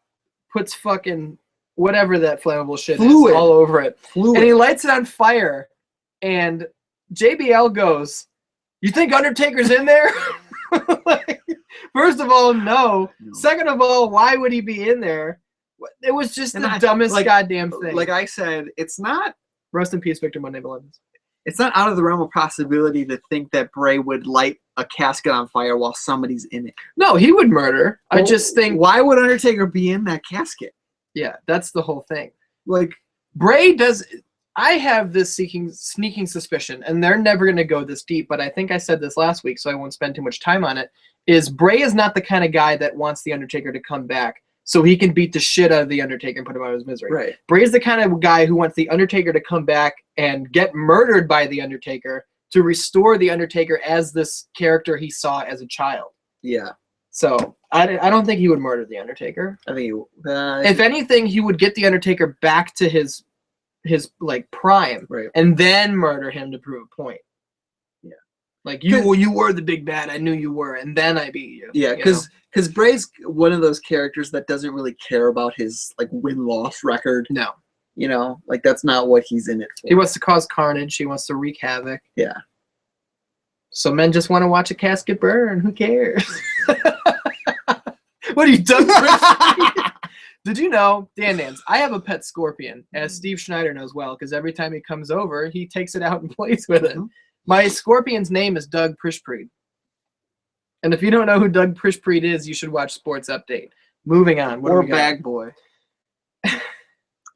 Speaker 1: puts fucking whatever that flammable shit
Speaker 2: Fluid.
Speaker 1: is all over it.
Speaker 2: Fluid.
Speaker 1: And he lights it on fire, and JBL goes, "You think Undertaker's in there?" Like, first of all, no. Second of all, why would he be in there? It was just
Speaker 2: And
Speaker 1: the
Speaker 2: I-
Speaker 1: dumbest
Speaker 2: like-
Speaker 1: goddamn thing.
Speaker 2: Like I said, it's not
Speaker 1: Rest in peace, Victor Monday Blevins.
Speaker 2: it's not out of the realm of possibility to think that Bray would light a casket on fire while somebody's in it.
Speaker 1: No, he would murder. I
Speaker 2: Well,
Speaker 1: just think,
Speaker 2: why would Undertaker be in that casket?
Speaker 1: yeah, that's the whole thing.
Speaker 2: Like,
Speaker 1: Bray does. I have this sneaking suspicion, and they're never going to go this deep, but I think I said this last week, so I won't spend too much time on it, is Bray is not the kind of guy that wants The Undertaker to come back so he can beat the shit out of The Undertaker and put him out of his misery.
Speaker 2: right.
Speaker 1: Bray is the kind of guy who wants The Undertaker to come back and get murdered by The Undertaker to restore The Undertaker as this character he saw as a child.
Speaker 2: Yeah.
Speaker 1: So I don't think he would murder The Undertaker.
Speaker 2: I think
Speaker 1: If anything, he would get The Undertaker back to his like prime,
Speaker 2: right.
Speaker 1: and then murder him to prove a point.
Speaker 2: Yeah.
Speaker 1: Like you were the big bad. I knew you were, and then I beat you.
Speaker 2: Yeah, because Bray's one of those characters that doesn't really care about his like win-loss record.
Speaker 1: No,
Speaker 2: You know, like that's not what he's in it for.
Speaker 1: he wants to cause carnage. He wants to wreak havoc.
Speaker 2: Yeah.
Speaker 1: So men just want to watch a casket burn. Who cares? What are you done? Did you know, Dan Dans, I have a pet scorpion, as Steve Schneider knows well, because every time he comes over, he takes it out and plays with it. My scorpion's name is Doug Prishpreet. And if you don't know who Doug Prishpreet is, you should watch Sports Update. Moving on. What
Speaker 2: Or
Speaker 1: do we got?
Speaker 2: Bag Boy.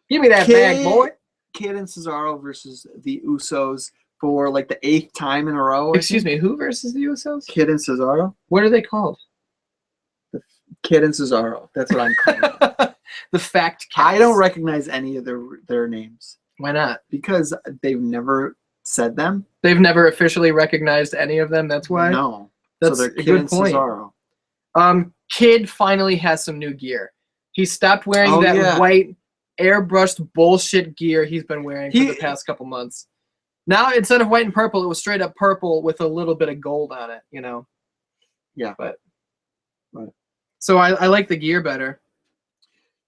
Speaker 1: Give me that bag, boy.
Speaker 2: Kid and Cesaro versus the Usos for like the 8th time in a row.
Speaker 1: Excuse me, who versus the Usos?
Speaker 2: Kid and Cesaro.
Speaker 1: What are they called?
Speaker 2: Kid and Cesaro. That's what I'm calling them.
Speaker 1: The Fact Cats.
Speaker 2: I don't recognize any of their names
Speaker 1: Why not?
Speaker 2: because they've never said them.
Speaker 1: They've never officially recognized any of them. That's why.
Speaker 2: No.
Speaker 1: That's
Speaker 2: so they're
Speaker 1: a
Speaker 2: Kid
Speaker 1: good
Speaker 2: and
Speaker 1: point.
Speaker 2: Cesaro.
Speaker 1: Kid finally has some new gear. He stopped wearing that white airbrushed bullshit gear he's been wearing for the past couple months. Now instead of white and purple, it was straight up purple with a little bit of gold on it. You know.
Speaker 2: Yeah.
Speaker 1: But.
Speaker 2: Right.
Speaker 1: So I like the gear better.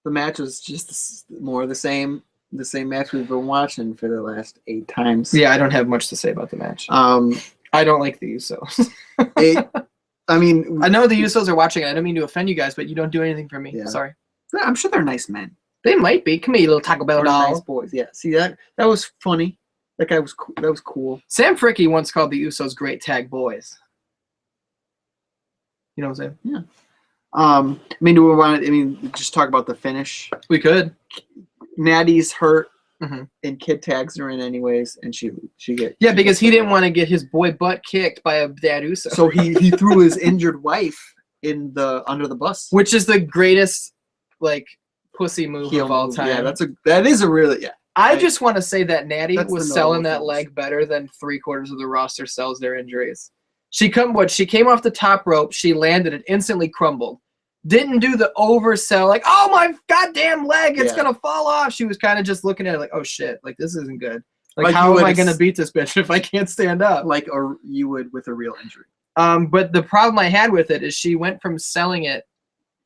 Speaker 2: The match was just more the same match we've been watching for the last 8 times.
Speaker 1: Yeah, I don't have much to say about the match. I don't like the Usos.
Speaker 2: I mean,
Speaker 1: I know the Usos are watching. I don't mean to offend you guys, but you don't do anything for me.
Speaker 2: Yeah.
Speaker 1: Sorry.
Speaker 2: I'm sure they're nice men.
Speaker 1: They might be. Come here, you little Taco Bell
Speaker 2: They're
Speaker 1: doll.
Speaker 2: nice boys. Yeah. See that was funny. That guy was cool. That was cool.
Speaker 1: Sam Fricke once called the Usos great tag boys. You know what I'm saying?
Speaker 2: Yeah. I mean, do we want to? I mean, just talk about the finish.
Speaker 1: We could.
Speaker 2: Natty's hurt,
Speaker 1: Mhm.
Speaker 2: and Kid tags her in anyways, and she
Speaker 1: Yeah, because he didn't want to get his boy butt kicked by a dad Uso.
Speaker 2: So he threw his injured wife under the bus,
Speaker 1: which is the greatest like pussy move
Speaker 2: Heel
Speaker 1: of all
Speaker 2: move.
Speaker 1: time.
Speaker 2: Yeah, that is a really
Speaker 1: I just want to say that Natty
Speaker 2: That's
Speaker 1: was
Speaker 2: the
Speaker 1: selling
Speaker 2: normal
Speaker 1: that
Speaker 2: moves.
Speaker 1: leg better than 3/4 of the roster sells their injuries. She came off the top rope, she landed it, instantly crumbled. Didn't do the oversell, like, oh my goddamn leg, it's gonna fall off. She was kind of just looking at it like, oh shit, like this isn't good. Like how am I gonna beat this bitch if I can't stand up?
Speaker 2: like you would with a real injury.
Speaker 1: But the problem I had with it is she went from selling it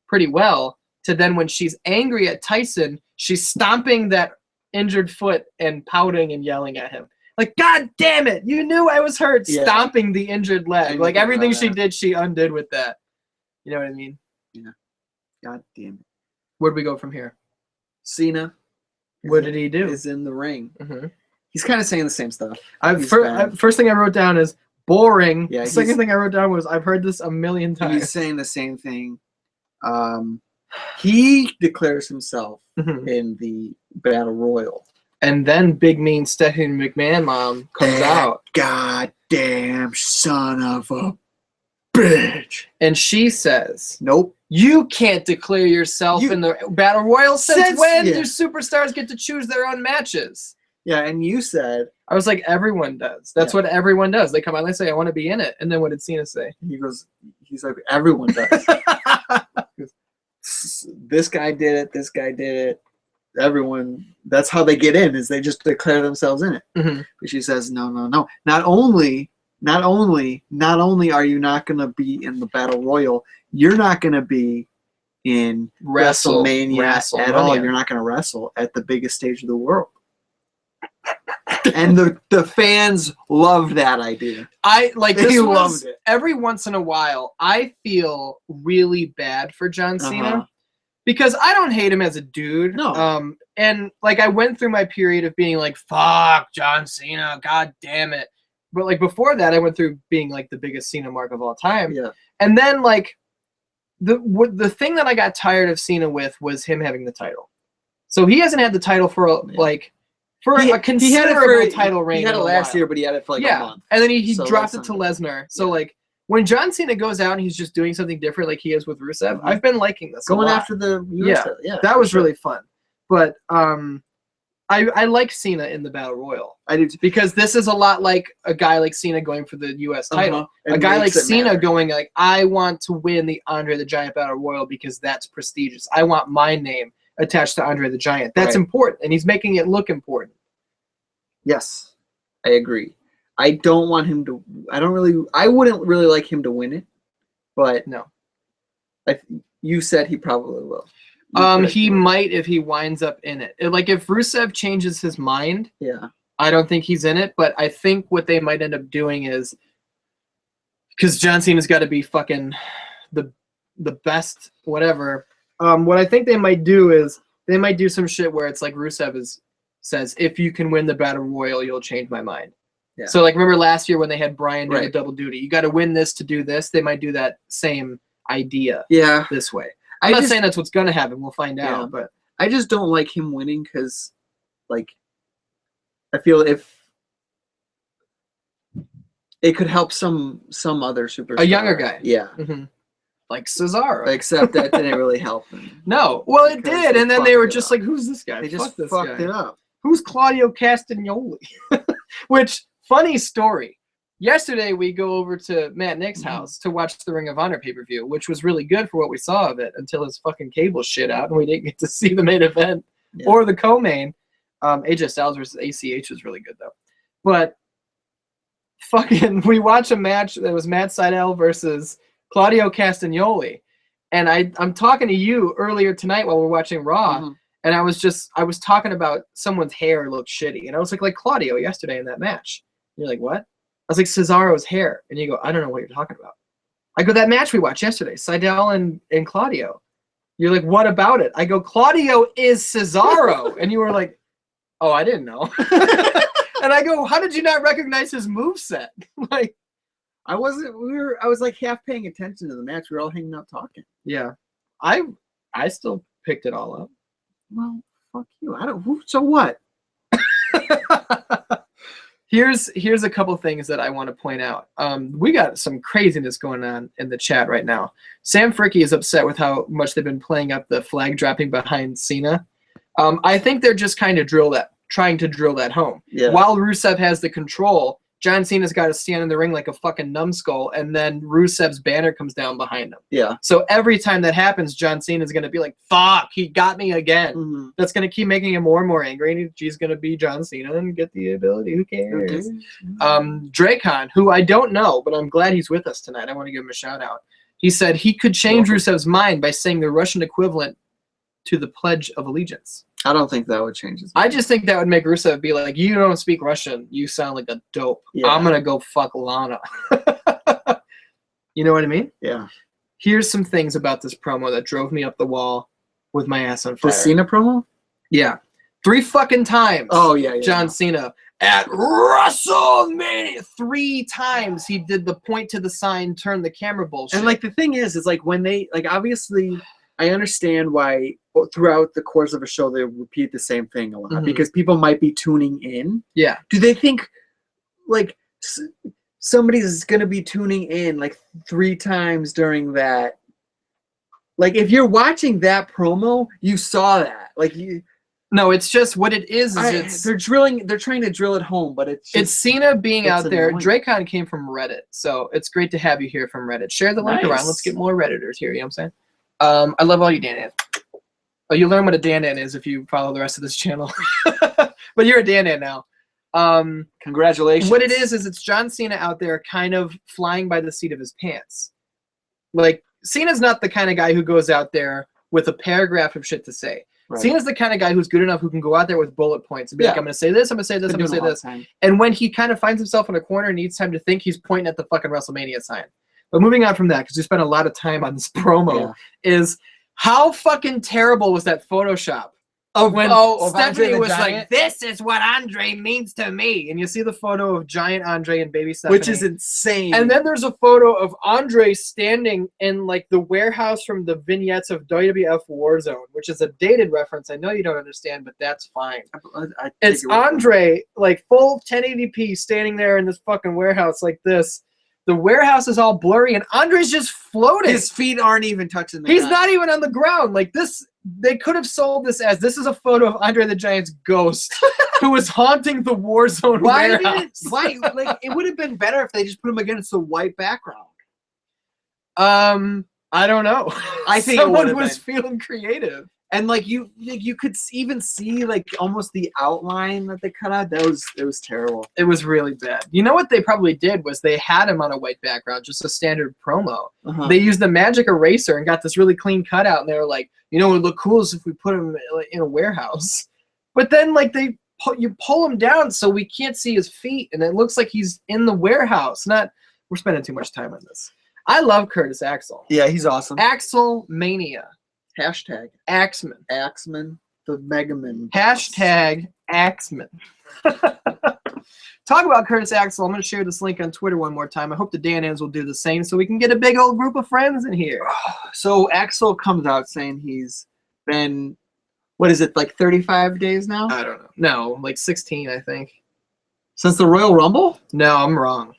Speaker 1: pretty well to then when she's angry at Tyson, she's stomping that injured foot and pouting and yelling at him. Like, God damn it, you knew I was hurt, stomping the injured leg. Like everything she did, she undid with that. You know what I mean?
Speaker 2: Yeah. God damn it.
Speaker 1: Where'd we go from here?
Speaker 2: Cena.
Speaker 1: What did he do?
Speaker 2: Is in the ring.
Speaker 1: Mm-hmm.
Speaker 2: He's kind of saying the same stuff.
Speaker 1: First thing I wrote down is boring.
Speaker 2: Yeah,
Speaker 1: Second thing I wrote down was I've heard this a million times.
Speaker 2: He's saying the same thing. He declares himself in the Battle Royal.
Speaker 1: And then Big Mean Stephanie McMahon mom comes out.
Speaker 2: Goddamn son of a bitch.
Speaker 1: And she says,
Speaker 2: nope.
Speaker 1: You can't declare yourself in the Battle Royal since when do superstars get to choose their own matches?
Speaker 2: Yeah, and you said...
Speaker 1: I was like, everyone does. That's what everyone does. They come out and they say, I want to be in it. And then what did Cena say?
Speaker 2: He's like, everyone does. This guy did it. This guy did it. Everyone, that's how they get in, is they just declare themselves in it.
Speaker 1: Mm-hmm.
Speaker 2: But she says, no. Not only are you not going to be in the Battle Royal, you're not going to be in WrestleMania at all. You're not going to wrestle at the biggest stage of the world. And the fans loved that idea.
Speaker 1: They loved it. Every once in a while, I feel really bad for John Cena because I don't hate him as a dude.
Speaker 2: No.
Speaker 1: And like I went through my period of being like, fuck John Cena, god damn it. But like before that, I went through being like the biggest Cena mark of all time.
Speaker 2: Yeah.
Speaker 1: And then like the thing that I got tired of Cena with was him having the title. So he hasn't had the title for a considerable title reign.
Speaker 2: He had it last year, but he had it for like a month.
Speaker 1: And then he dropped it to Lesnar. So like when John Cena goes out and he's just doing something different like he is with Rusev, I've been liking this.
Speaker 2: Going after the US title.
Speaker 1: Yeah, that was really fun. But I like Cena in the Battle Royal.
Speaker 2: I do too.
Speaker 1: Because this is a lot like a guy like Cena going for the US title. A guy like Cena going like, I want to win the Andre the Giant Battle Royal because that's prestigious. I want my name attached to Andre the Giant. That's important, and he's making it look important.
Speaker 2: Yes, I agree. I don't want him to. I wouldn't really like him to win it, but
Speaker 1: No.
Speaker 2: You said he probably will.
Speaker 1: He might if he winds up in it. Like if Rusev changes his mind,
Speaker 2: Yeah.
Speaker 1: I don't think he's in it. But I think what they might end up doing is because John Cena's got to be fucking the best, whatever. What I think they might do is they might do some shit where it's like Rusev says, if you can win the Battle Royal, you'll change my mind.
Speaker 2: Yeah.
Speaker 1: So like remember last year when they had Bryan do the
Speaker 2: Right.
Speaker 1: double duty, you got to win this to do this. They might do that same idea
Speaker 2: Yeah.
Speaker 1: this way. I'm not saying that's what's gonna happen. We'll find out, but
Speaker 2: I just don't like him winning because, like, I feel if it could help some other superstar,
Speaker 1: a younger guy,
Speaker 2: yeah,
Speaker 1: like Cesaro.
Speaker 2: except that didn't really help him.
Speaker 1: No, well it
Speaker 2: Because
Speaker 1: did,
Speaker 2: they
Speaker 1: and then they were
Speaker 2: fucked it
Speaker 1: just
Speaker 2: up.
Speaker 1: like, "Who's this guy?
Speaker 2: They
Speaker 1: Fuck
Speaker 2: just
Speaker 1: this
Speaker 2: fucked
Speaker 1: guy.
Speaker 2: it up.
Speaker 1: Who's Claudio Castagnoli?" Which funny story. Yesterday we go over to Matt Nick's house to watch the Ring of Honor pay-per-view, which was really good for what we saw of it until his fucking cable shit out and we didn't get to see the main event or the co-main. AJ Styles versus ACH was really good though. But fucking we watched a match that was Matt Sydal versus Claudio Castagnoli. And I'm talking to you earlier tonight while we're watching Raw, and I was talking about someone's hair looked shitty. And I was like Claudio yesterday in that match. And you're like, what? I was like, Cesaro's hair. And you go, I don't know what you're talking about. I go, that match we watched yesterday, Sydal and Claudio. You're like, what about it? I go, Claudio is Cesaro. And you were like, oh, I didn't know. And I go, how did you not recognize his moveset? Like,
Speaker 2: I was like half paying attention to the match. We were all hanging out talking.
Speaker 1: yeah. I still picked it all up.
Speaker 2: Well, fuck you. So what?
Speaker 1: Here's a couple things that I want to point out. We got some craziness going on in the chat right now. Sam Fricky is upset with how much they've been playing up the flag dropping behind Cena. I think they're just kind of trying to drill that home.
Speaker 2: Yeah.
Speaker 1: While Rusev has the control, John Cena's got to stand in the ring like a fucking numbskull, and then Rusev's banner comes down behind him.
Speaker 2: Yeah.
Speaker 1: So every time that happens, John Cena's going to be like, fuck, he got me again. That's going to keep making him more and more angry, and he's going to be John Cena and get the ability. Who cares? Dracon, who I don't know, but I'm glad he's with us tonight. I want to give him a shout out. He said he could change Rusev's mind by saying the Russian equivalent to the Pledge of Allegiance.
Speaker 2: I don't think that would change his
Speaker 1: I just think that would make Rusev be like, you don't speak Russian. You sound like a dope.
Speaker 2: Yeah.
Speaker 1: I'm going to go fuck Lana. You know what I mean?
Speaker 2: Yeah.
Speaker 1: Here's some things about this promo that drove me up the wall with my ass on fire.
Speaker 2: The Cena promo?
Speaker 1: Yeah. 3 fucking times.
Speaker 2: Oh, yeah.
Speaker 1: John Cena at WrestleMania. 3 times he did the point to the sign, turn the camera bullshit.
Speaker 2: And, like, the thing is like, when they, like, obviously, I understand why throughout the course of a show they repeat the same thing a lot because people might be tuning in.
Speaker 1: Yeah.
Speaker 2: Do they think, like, somebody's going to be tuning in, like, 3 times during that? Like, if you're watching that promo, you saw that. Like, you...
Speaker 1: No, it's just what it is
Speaker 2: they're trying to drill it home, but it's
Speaker 1: Cena being out there.
Speaker 2: annoying.
Speaker 1: Dracon came from Reddit, so it's great to have you here from Reddit. Share the link around. Let's get more Redditors here, you know what I'm saying? I love all you Dan Dan. Oh, you learn what a Dan Dan is if you follow the rest of this channel. But you're a Dan Dan now.
Speaker 2: Congratulations.
Speaker 1: What it is it's John Cena out there kind of flying by the seat of his pants. Like, Cena's not the kind of guy who goes out there with a paragraph of shit to say. Right. Cena's the kind of guy who's good enough who can go out there with bullet points and be like, I'm going to say this, I'm going to say this, I'm going to say this. And when he kind of finds himself in a corner and needs time to think, he's pointing at the fucking WrestleMania sign. But moving on from that, because we spent a lot of time on this promo, is how fucking terrible was that Photoshop? When Stephanie was like, this is what Andre means to me. And you see the photo of giant Andre and baby Stephanie.
Speaker 2: Which is insane.
Speaker 1: And then there's a photo of Andre standing in like the warehouse from the vignettes of WWF Warzone, which is a dated reference. I know you don't understand, but that's fine. It's Andre, like full 1080p, standing there in this fucking warehouse like this. The warehouse is all blurry, and Andre's just floating.
Speaker 2: His feet aren't even touching the
Speaker 1: He's
Speaker 2: ground.
Speaker 1: not even on the ground. Like this, they could have sold this as this is a photo of Andre the Giant's ghost who was haunting the Warzone warehouse.
Speaker 2: Why? Like, it would have been better if they just put him against the white background.
Speaker 1: I don't know.
Speaker 2: I think
Speaker 1: someone was feeling creative.
Speaker 2: And like you could even see like almost the outline that they cut out. It was terrible.
Speaker 1: It was really bad. You know what they probably did was they had him on a white background, just a standard promo. They used the magic eraser and got this really clean cutout, and they were like, you know, it would look cool as if we put him in a warehouse. But then like you pull him down so we can't see his feet, and it looks like he's in the warehouse. We're spending too much time on this. I love Curtis Axel.
Speaker 2: Yeah, he's awesome.
Speaker 1: Axel Mania.
Speaker 2: Hashtag
Speaker 1: Axeman.
Speaker 2: Axeman, the Megaman.
Speaker 1: Hashtag Axeman. Talk about Curtis Axel. I'm going to share this link on Twitter one more time. I hope the Dan-Ans will do the same so we can get a big old group of friends in here.
Speaker 2: So Axel comes out saying he's been, what is it, like 35 days now?
Speaker 1: I don't know. No, like 16, I think.
Speaker 2: Since the Royal Rumble?
Speaker 1: No, I'm wrong.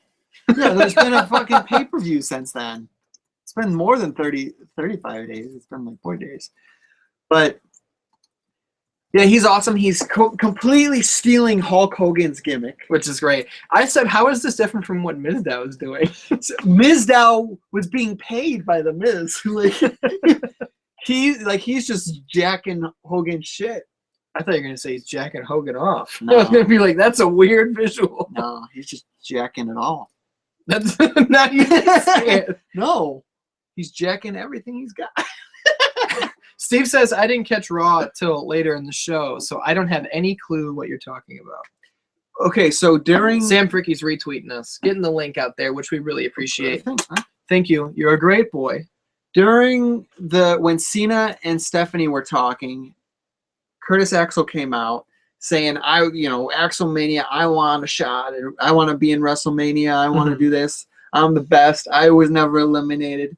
Speaker 2: Yeah, there's been a fucking pay-per-view since then. It's been more than 35 days. It's been like 4 days. But, yeah, he's awesome. He's completely stealing Hulk Hogan's gimmick.
Speaker 1: Which is great. I said, how is this different from what Mizdow was doing?
Speaker 2: Mizdow was being paid by the Miz. He's just jacking Hogan's shit.
Speaker 1: I thought you were going to say he's jacking Hogan off.
Speaker 2: No.
Speaker 1: I was going to be like, that's a weird visual.
Speaker 2: No, he's just jacking it all.
Speaker 1: That's not even it.
Speaker 2: No. He's jacking everything he's got.
Speaker 1: Steve says, I didn't catch Raw till later in the show, so I don't have any clue what you're talking about.
Speaker 2: Okay, so during...
Speaker 1: Sam Fricky's retweeting us, getting the link out there, which we really appreciate. Thank you. You're a great boy.
Speaker 2: During when Cena and Stephanie were talking, Curtis Axel came out saying, Axelmania, I want a shot. I want to be in WrestleMania. I want to do this. I'm the best. I was never eliminated.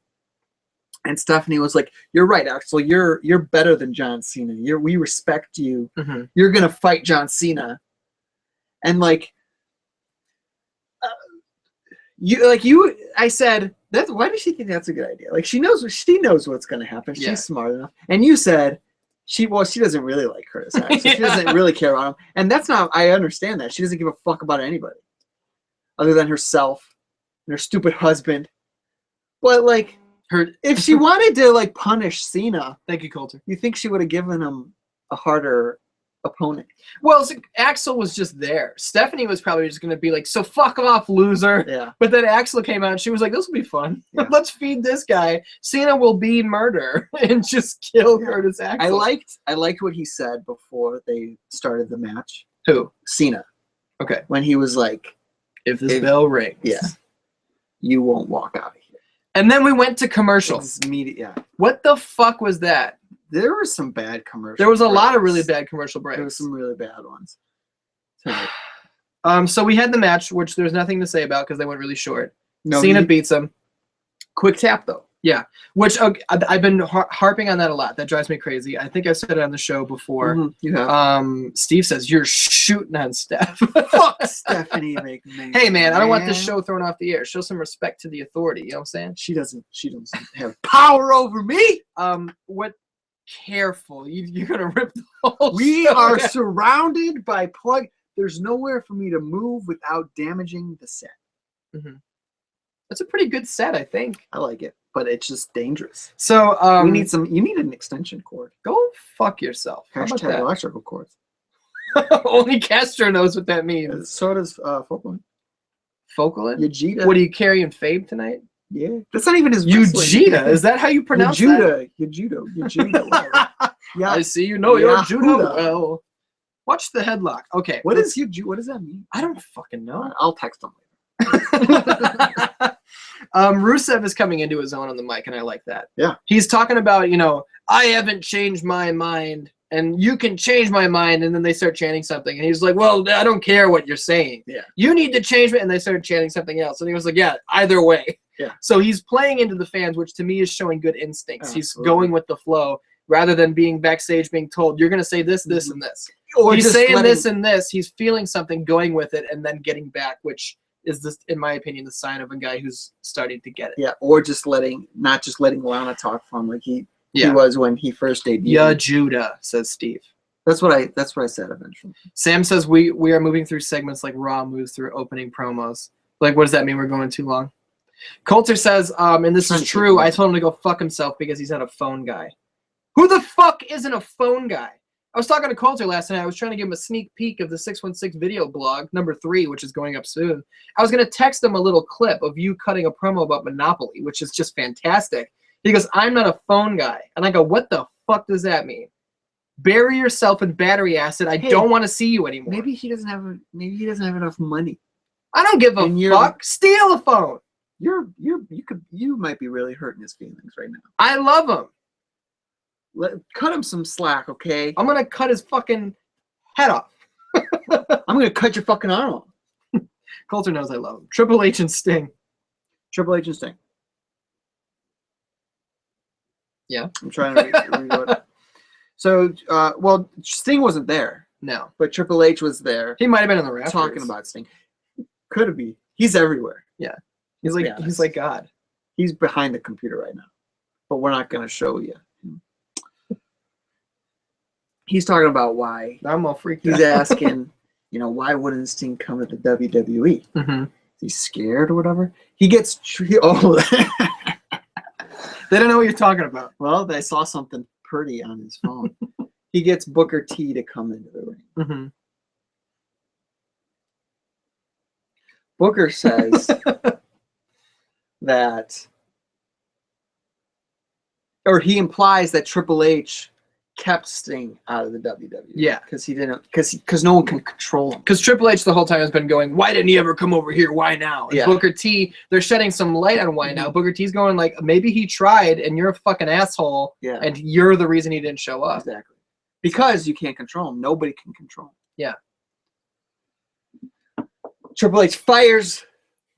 Speaker 2: And Stephanie was like, "You're right, Axel. You're better than John Cena. We respect you. You're gonna fight John Cena." And I said, why does she think that's a good idea? Like she knows what's gonna happen.
Speaker 1: Yeah.
Speaker 2: She's smart enough. And you said she doesn't really like Curtis Axel. She doesn't really care about him. And that's not. I understand that. She doesn't give a fuck about anybody other than herself and her stupid husband. But if she wanted to punish Cena,
Speaker 1: thank you, Coulter.
Speaker 2: You think she would have given him a harder opponent?
Speaker 1: Well, Axel was just there. Stephanie was probably just going to be like, "So fuck off, loser."
Speaker 2: Yeah.
Speaker 1: But then Axel came out and she was like, "This will be fun.
Speaker 2: Yeah.
Speaker 1: Let's feed this guy. Cena will be murder and just kill Curtis Axel."
Speaker 2: I liked what he said before they started the match.
Speaker 1: Who?
Speaker 2: Cena.
Speaker 1: Okay.
Speaker 2: When he was like,
Speaker 1: "If this bell rings,
Speaker 2: you won't walk out of here."
Speaker 1: And then we went to commercials. What the fuck was that?
Speaker 2: There were some bad commercials.
Speaker 1: There was a lot of really bad commercial breaks.
Speaker 2: There were some really bad ones.
Speaker 1: So we had the match, which there's nothing to say about because they went really short.
Speaker 2: No,
Speaker 1: Cena beats him. Quick tap, though. Yeah. Which I've been harping on that a lot. That drives me crazy. I think I said it on the show before.
Speaker 2: You have.
Speaker 1: Steve says, you're shooting on Steph.
Speaker 2: Fuck Stephanie McMahon.
Speaker 1: Hey, man, I don't want this show thrown off the air. Show some respect to the authority. You know what I'm saying?
Speaker 2: She doesn't have power over me.
Speaker 1: Careful. You're going to rip the whole
Speaker 2: We
Speaker 1: show
Speaker 2: are
Speaker 1: down.
Speaker 2: surrounded by plug. There's nowhere for me to move without damaging the set.
Speaker 1: That's a pretty good set, I think.
Speaker 2: I like it, but it's just dangerous.
Speaker 1: So
Speaker 2: you need an extension cord.
Speaker 1: Go fuck yourself. How about
Speaker 2: Hashtag
Speaker 1: that?
Speaker 2: electrical cords.
Speaker 1: Only Castro knows what that means.
Speaker 2: So does Folkland.
Speaker 1: Folkland?
Speaker 2: Yajita.
Speaker 1: What are you carrying Fabe tonight?
Speaker 2: Yeah. That's not even his
Speaker 1: Yujita. Is that how you pronounce that?
Speaker 2: Yujita. Yeah.
Speaker 1: I see you know your judo
Speaker 2: Yahuda.
Speaker 1: well. Watch the headlock. Okay.
Speaker 2: What does that mean?
Speaker 1: I don't fucking know.
Speaker 2: I'll text him
Speaker 1: Rusev is coming into his own on the mic, and I like that.
Speaker 2: Yeah.
Speaker 1: He's talking about, I haven't changed my mind, and you can change my mind, and then they start chanting something, and he's like, well, I don't care what you're saying.
Speaker 2: Yeah.
Speaker 1: You need to change it, and they started chanting something else, and he was like, yeah, either way.
Speaker 2: Yeah.
Speaker 1: So he's playing into the fans, which to me is showing good instincts. He's
Speaker 2: Absolutely.
Speaker 1: going with the flow, rather than being backstage being told, you're going to say this, this, and this.
Speaker 2: Or
Speaker 1: he's
Speaker 2: just
Speaker 1: saying this and this. He's feeling something, going with it, and then getting back, which is, this, in my opinion, the sign of a guy who's starting to get it.
Speaker 2: Yeah, or not just letting Lana talk for him like he was when he first debuted.
Speaker 1: Yeah, Judah, says Steve.
Speaker 2: That's what I said eventually.
Speaker 1: Sam says we are moving through segments like Raw moves through opening promos. Like, what does that mean? We're going too long? Coulter says, and this is true, I told him to go fuck himself because he's not a phone guy. Who the fuck isn't a phone guy? I was talking to Coulter last night. I was trying to give him a sneak peek of the 616 video blog, number 3, which is going up soon. I was going to text him a little clip of you cutting a promo about Monopoly, which is just fantastic. He goes, I'm not a phone guy. And I go, what the fuck does that mean? Bury yourself in battery acid. I don't want to see you anymore.
Speaker 2: Maybe he doesn't have enough money.
Speaker 1: I don't give a fuck. Steal a phone.
Speaker 2: You might be really hurting his feelings right now.
Speaker 1: I love him.
Speaker 2: Cut him some slack, okay?
Speaker 1: I'm gonna cut his fucking head off.
Speaker 2: I'm gonna cut your fucking arm off.
Speaker 1: Coulter knows I love him. Triple H and Sting.
Speaker 2: Triple H and Sting.
Speaker 1: Yeah.
Speaker 2: I'm trying to read what. So, well, Sting wasn't there.
Speaker 1: No.
Speaker 2: But Triple H was there.
Speaker 1: He might have been in the rafters.
Speaker 2: Talking about Sting. Could have been. He's everywhere.
Speaker 1: Yeah. He's like God.
Speaker 2: He's behind the computer right now. But we're not gonna show you. He's talking about why.
Speaker 1: I'm all freaked
Speaker 2: out.
Speaker 1: He's
Speaker 2: asking, why wouldn't Sting come to the WWE?
Speaker 1: Mm-hmm.
Speaker 2: Is he scared or whatever? He gets... Oh.
Speaker 1: They don't know what you're talking about.
Speaker 2: Well, they saw something pretty on his phone. He gets Booker T to come into the ring.
Speaker 1: Mm-hmm.
Speaker 2: Booker says that... Or he implies that Triple H kept Sting out of the WWE.
Speaker 1: Yeah.
Speaker 2: Because no one can control him.
Speaker 1: Because Triple H the whole time has been going, why didn't he ever come over here? Why now? And Booker T, they're shedding some light on why now. Booker T's going like, maybe he tried and you're a fucking asshole.
Speaker 2: Yeah.
Speaker 1: And you're the reason he didn't show up.
Speaker 2: Exactly. Because you can't control him. Nobody can control him.
Speaker 1: Yeah.
Speaker 2: Triple H fires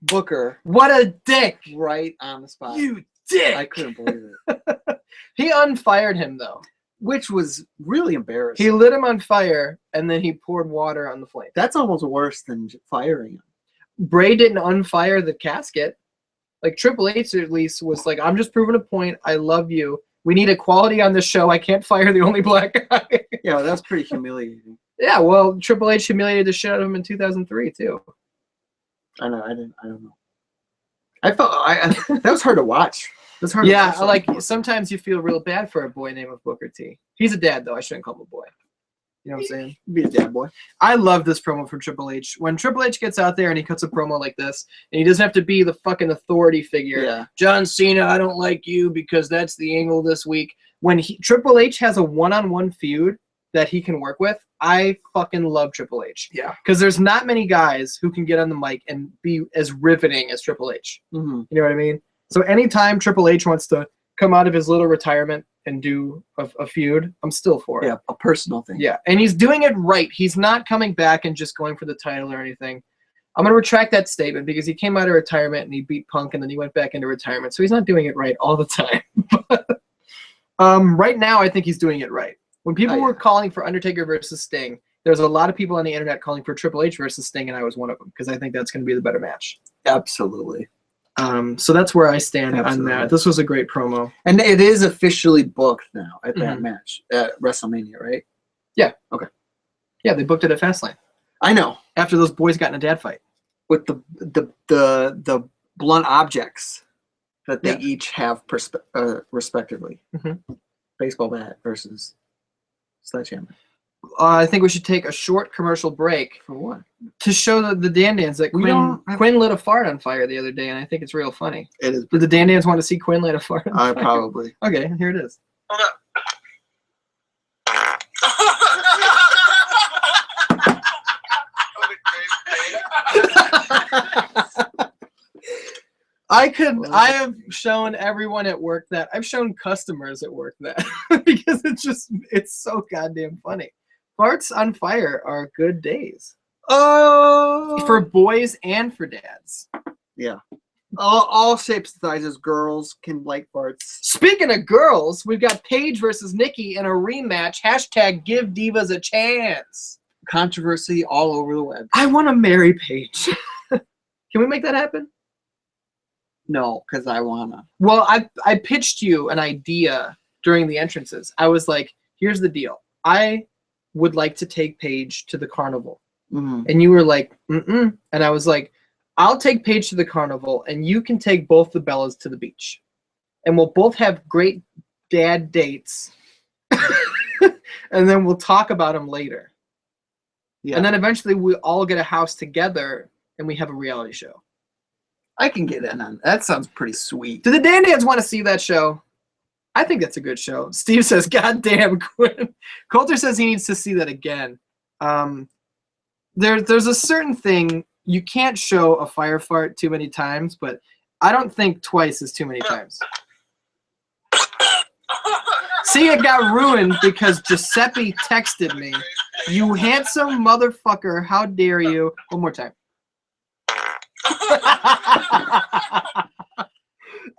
Speaker 2: Booker.
Speaker 1: What a dick.
Speaker 2: Right on the spot.
Speaker 1: You dick.
Speaker 2: I couldn't believe it.
Speaker 1: He unfired him though.
Speaker 2: Which was really embarrassing.
Speaker 1: He lit him on fire, and then he poured water on the flame.
Speaker 2: That's almost worse than firing him.
Speaker 1: Bray didn't unfire the casket. Like, Triple H at least was like, I'm just proving a point. I love you. We need equality on this show. I can't fire the only black guy.
Speaker 2: Yeah, well, that's pretty humiliating.
Speaker 1: Yeah, well, Triple H humiliated the shit out of him in 2003, too.
Speaker 2: I know. I don't know. I felt that was hard to watch.
Speaker 1: Yeah, like sometimes you feel real bad for a boy named Booker T. He's a dad, though. I shouldn't call him a boy. You know what I'm saying?
Speaker 2: Be a dad boy.
Speaker 1: I love this promo from Triple H. When Triple H gets out there and he cuts a promo like this, and he doesn't have to be the fucking authority figure.
Speaker 2: Yeah.
Speaker 1: John Cena, I don't like you because that's the angle this week. When Triple H has a one-on-one feud that he can work with, I fucking love Triple H.
Speaker 2: Yeah.
Speaker 1: Because there's not many guys who can get on the mic and be as riveting as Triple H.
Speaker 2: Mm-hmm.
Speaker 1: You know what I mean? So anytime Triple H wants to come out of his little retirement and do a feud, I'm still for it.
Speaker 2: Yeah, a personal thing.
Speaker 1: Yeah, and he's doing it right. He's not coming back and just going for the title or anything. I'm going to retract that statement because he came out of retirement and he beat Punk and then he went back into retirement. So he's not doing it right all the time. But, right now, I think he's doing it right. When people were calling for Undertaker versus Sting, there's a lot of people on the internet calling for Triple H versus Sting, and I was one of them because I think that's going to be the better match.
Speaker 2: Absolutely.
Speaker 1: So that's where I stand on that. This was a great promo.
Speaker 2: And it is officially booked now at that match at WrestleMania, right?
Speaker 1: Yeah.
Speaker 2: Okay.
Speaker 1: Yeah, they booked it at Fastlane.
Speaker 2: I know.
Speaker 1: After those boys got in a dad fight.
Speaker 2: With the blunt objects that they each have respectively.
Speaker 1: Mm-hmm.
Speaker 2: Baseball bat versus sledgehammer.
Speaker 1: I think we should take a short commercial break.
Speaker 2: For what?
Speaker 1: To show the Dan-Dans that Quinn lit a fart on fire the other day, and I think it's real funny.
Speaker 2: It is.
Speaker 1: Did the Dan-Dans want to see Quinn light a fart on fire?
Speaker 2: Probably.
Speaker 1: Okay, here it is. I have shown everyone at work that. I've shown customers at work that because it's so goddamn funny. Farts on fire are good days.
Speaker 2: Oh,
Speaker 1: for boys and for dads.
Speaker 2: Yeah. All shapes and sizes. Girls can light farts.
Speaker 1: Speaking of girls, we've got Paige versus Nikki in a rematch. # give divas a chance.
Speaker 2: Controversy all over the web.
Speaker 1: I want to marry Paige. Can we make that happen?
Speaker 2: No, because I wanna.
Speaker 1: Well, I pitched you an idea during the entrances. I was like, here's the deal. I would like to take Paige to the carnival.
Speaker 2: Mm-hmm.
Speaker 1: And you were like, mm-mm. And I was like, I'll take Paige to the carnival, and you can take both the Bellas to the beach. And we'll both have great dad dates, and then we'll talk about them later.
Speaker 2: Yeah.
Speaker 1: And then eventually we all get a house together and we have a reality show.
Speaker 2: I can get in on that. Sounds pretty sweet.
Speaker 1: Do the Dan Dans want to see that show? I think that's a good show. Steve says, God damn, Quinn. Coulter says he needs to see that again. There's a certain thing, you can't show a fire fart too many times, but I don't think twice is too many times. See, it got ruined because Giuseppe texted me, you handsome motherfucker, how dare you. One more time.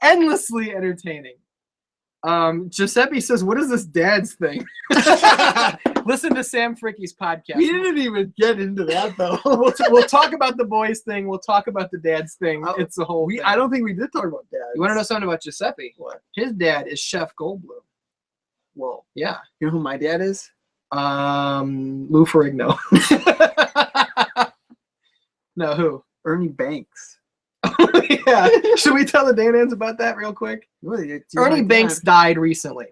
Speaker 1: Endlessly entertaining. Giuseppe says, what is this dad's thing? Listen to Sam Fricky's podcast.
Speaker 2: We didn't even get into that, though.
Speaker 1: We'll talk about the boys thing. We'll talk about the dad's thing. It's the whole thing.
Speaker 2: I don't think we did talk about dads.
Speaker 1: You want to know something about Giuseppe?
Speaker 2: What?
Speaker 1: His dad is Chef Goldblum.
Speaker 2: Whoa.
Speaker 1: Yeah.
Speaker 2: You know who my dad is?
Speaker 1: Lou Ferrigno. No, who?
Speaker 2: Ernie Banks.
Speaker 1: Yeah. Should we tell the Dan Dans about that real quick?
Speaker 2: Really?
Speaker 1: Ernie Banks died recently.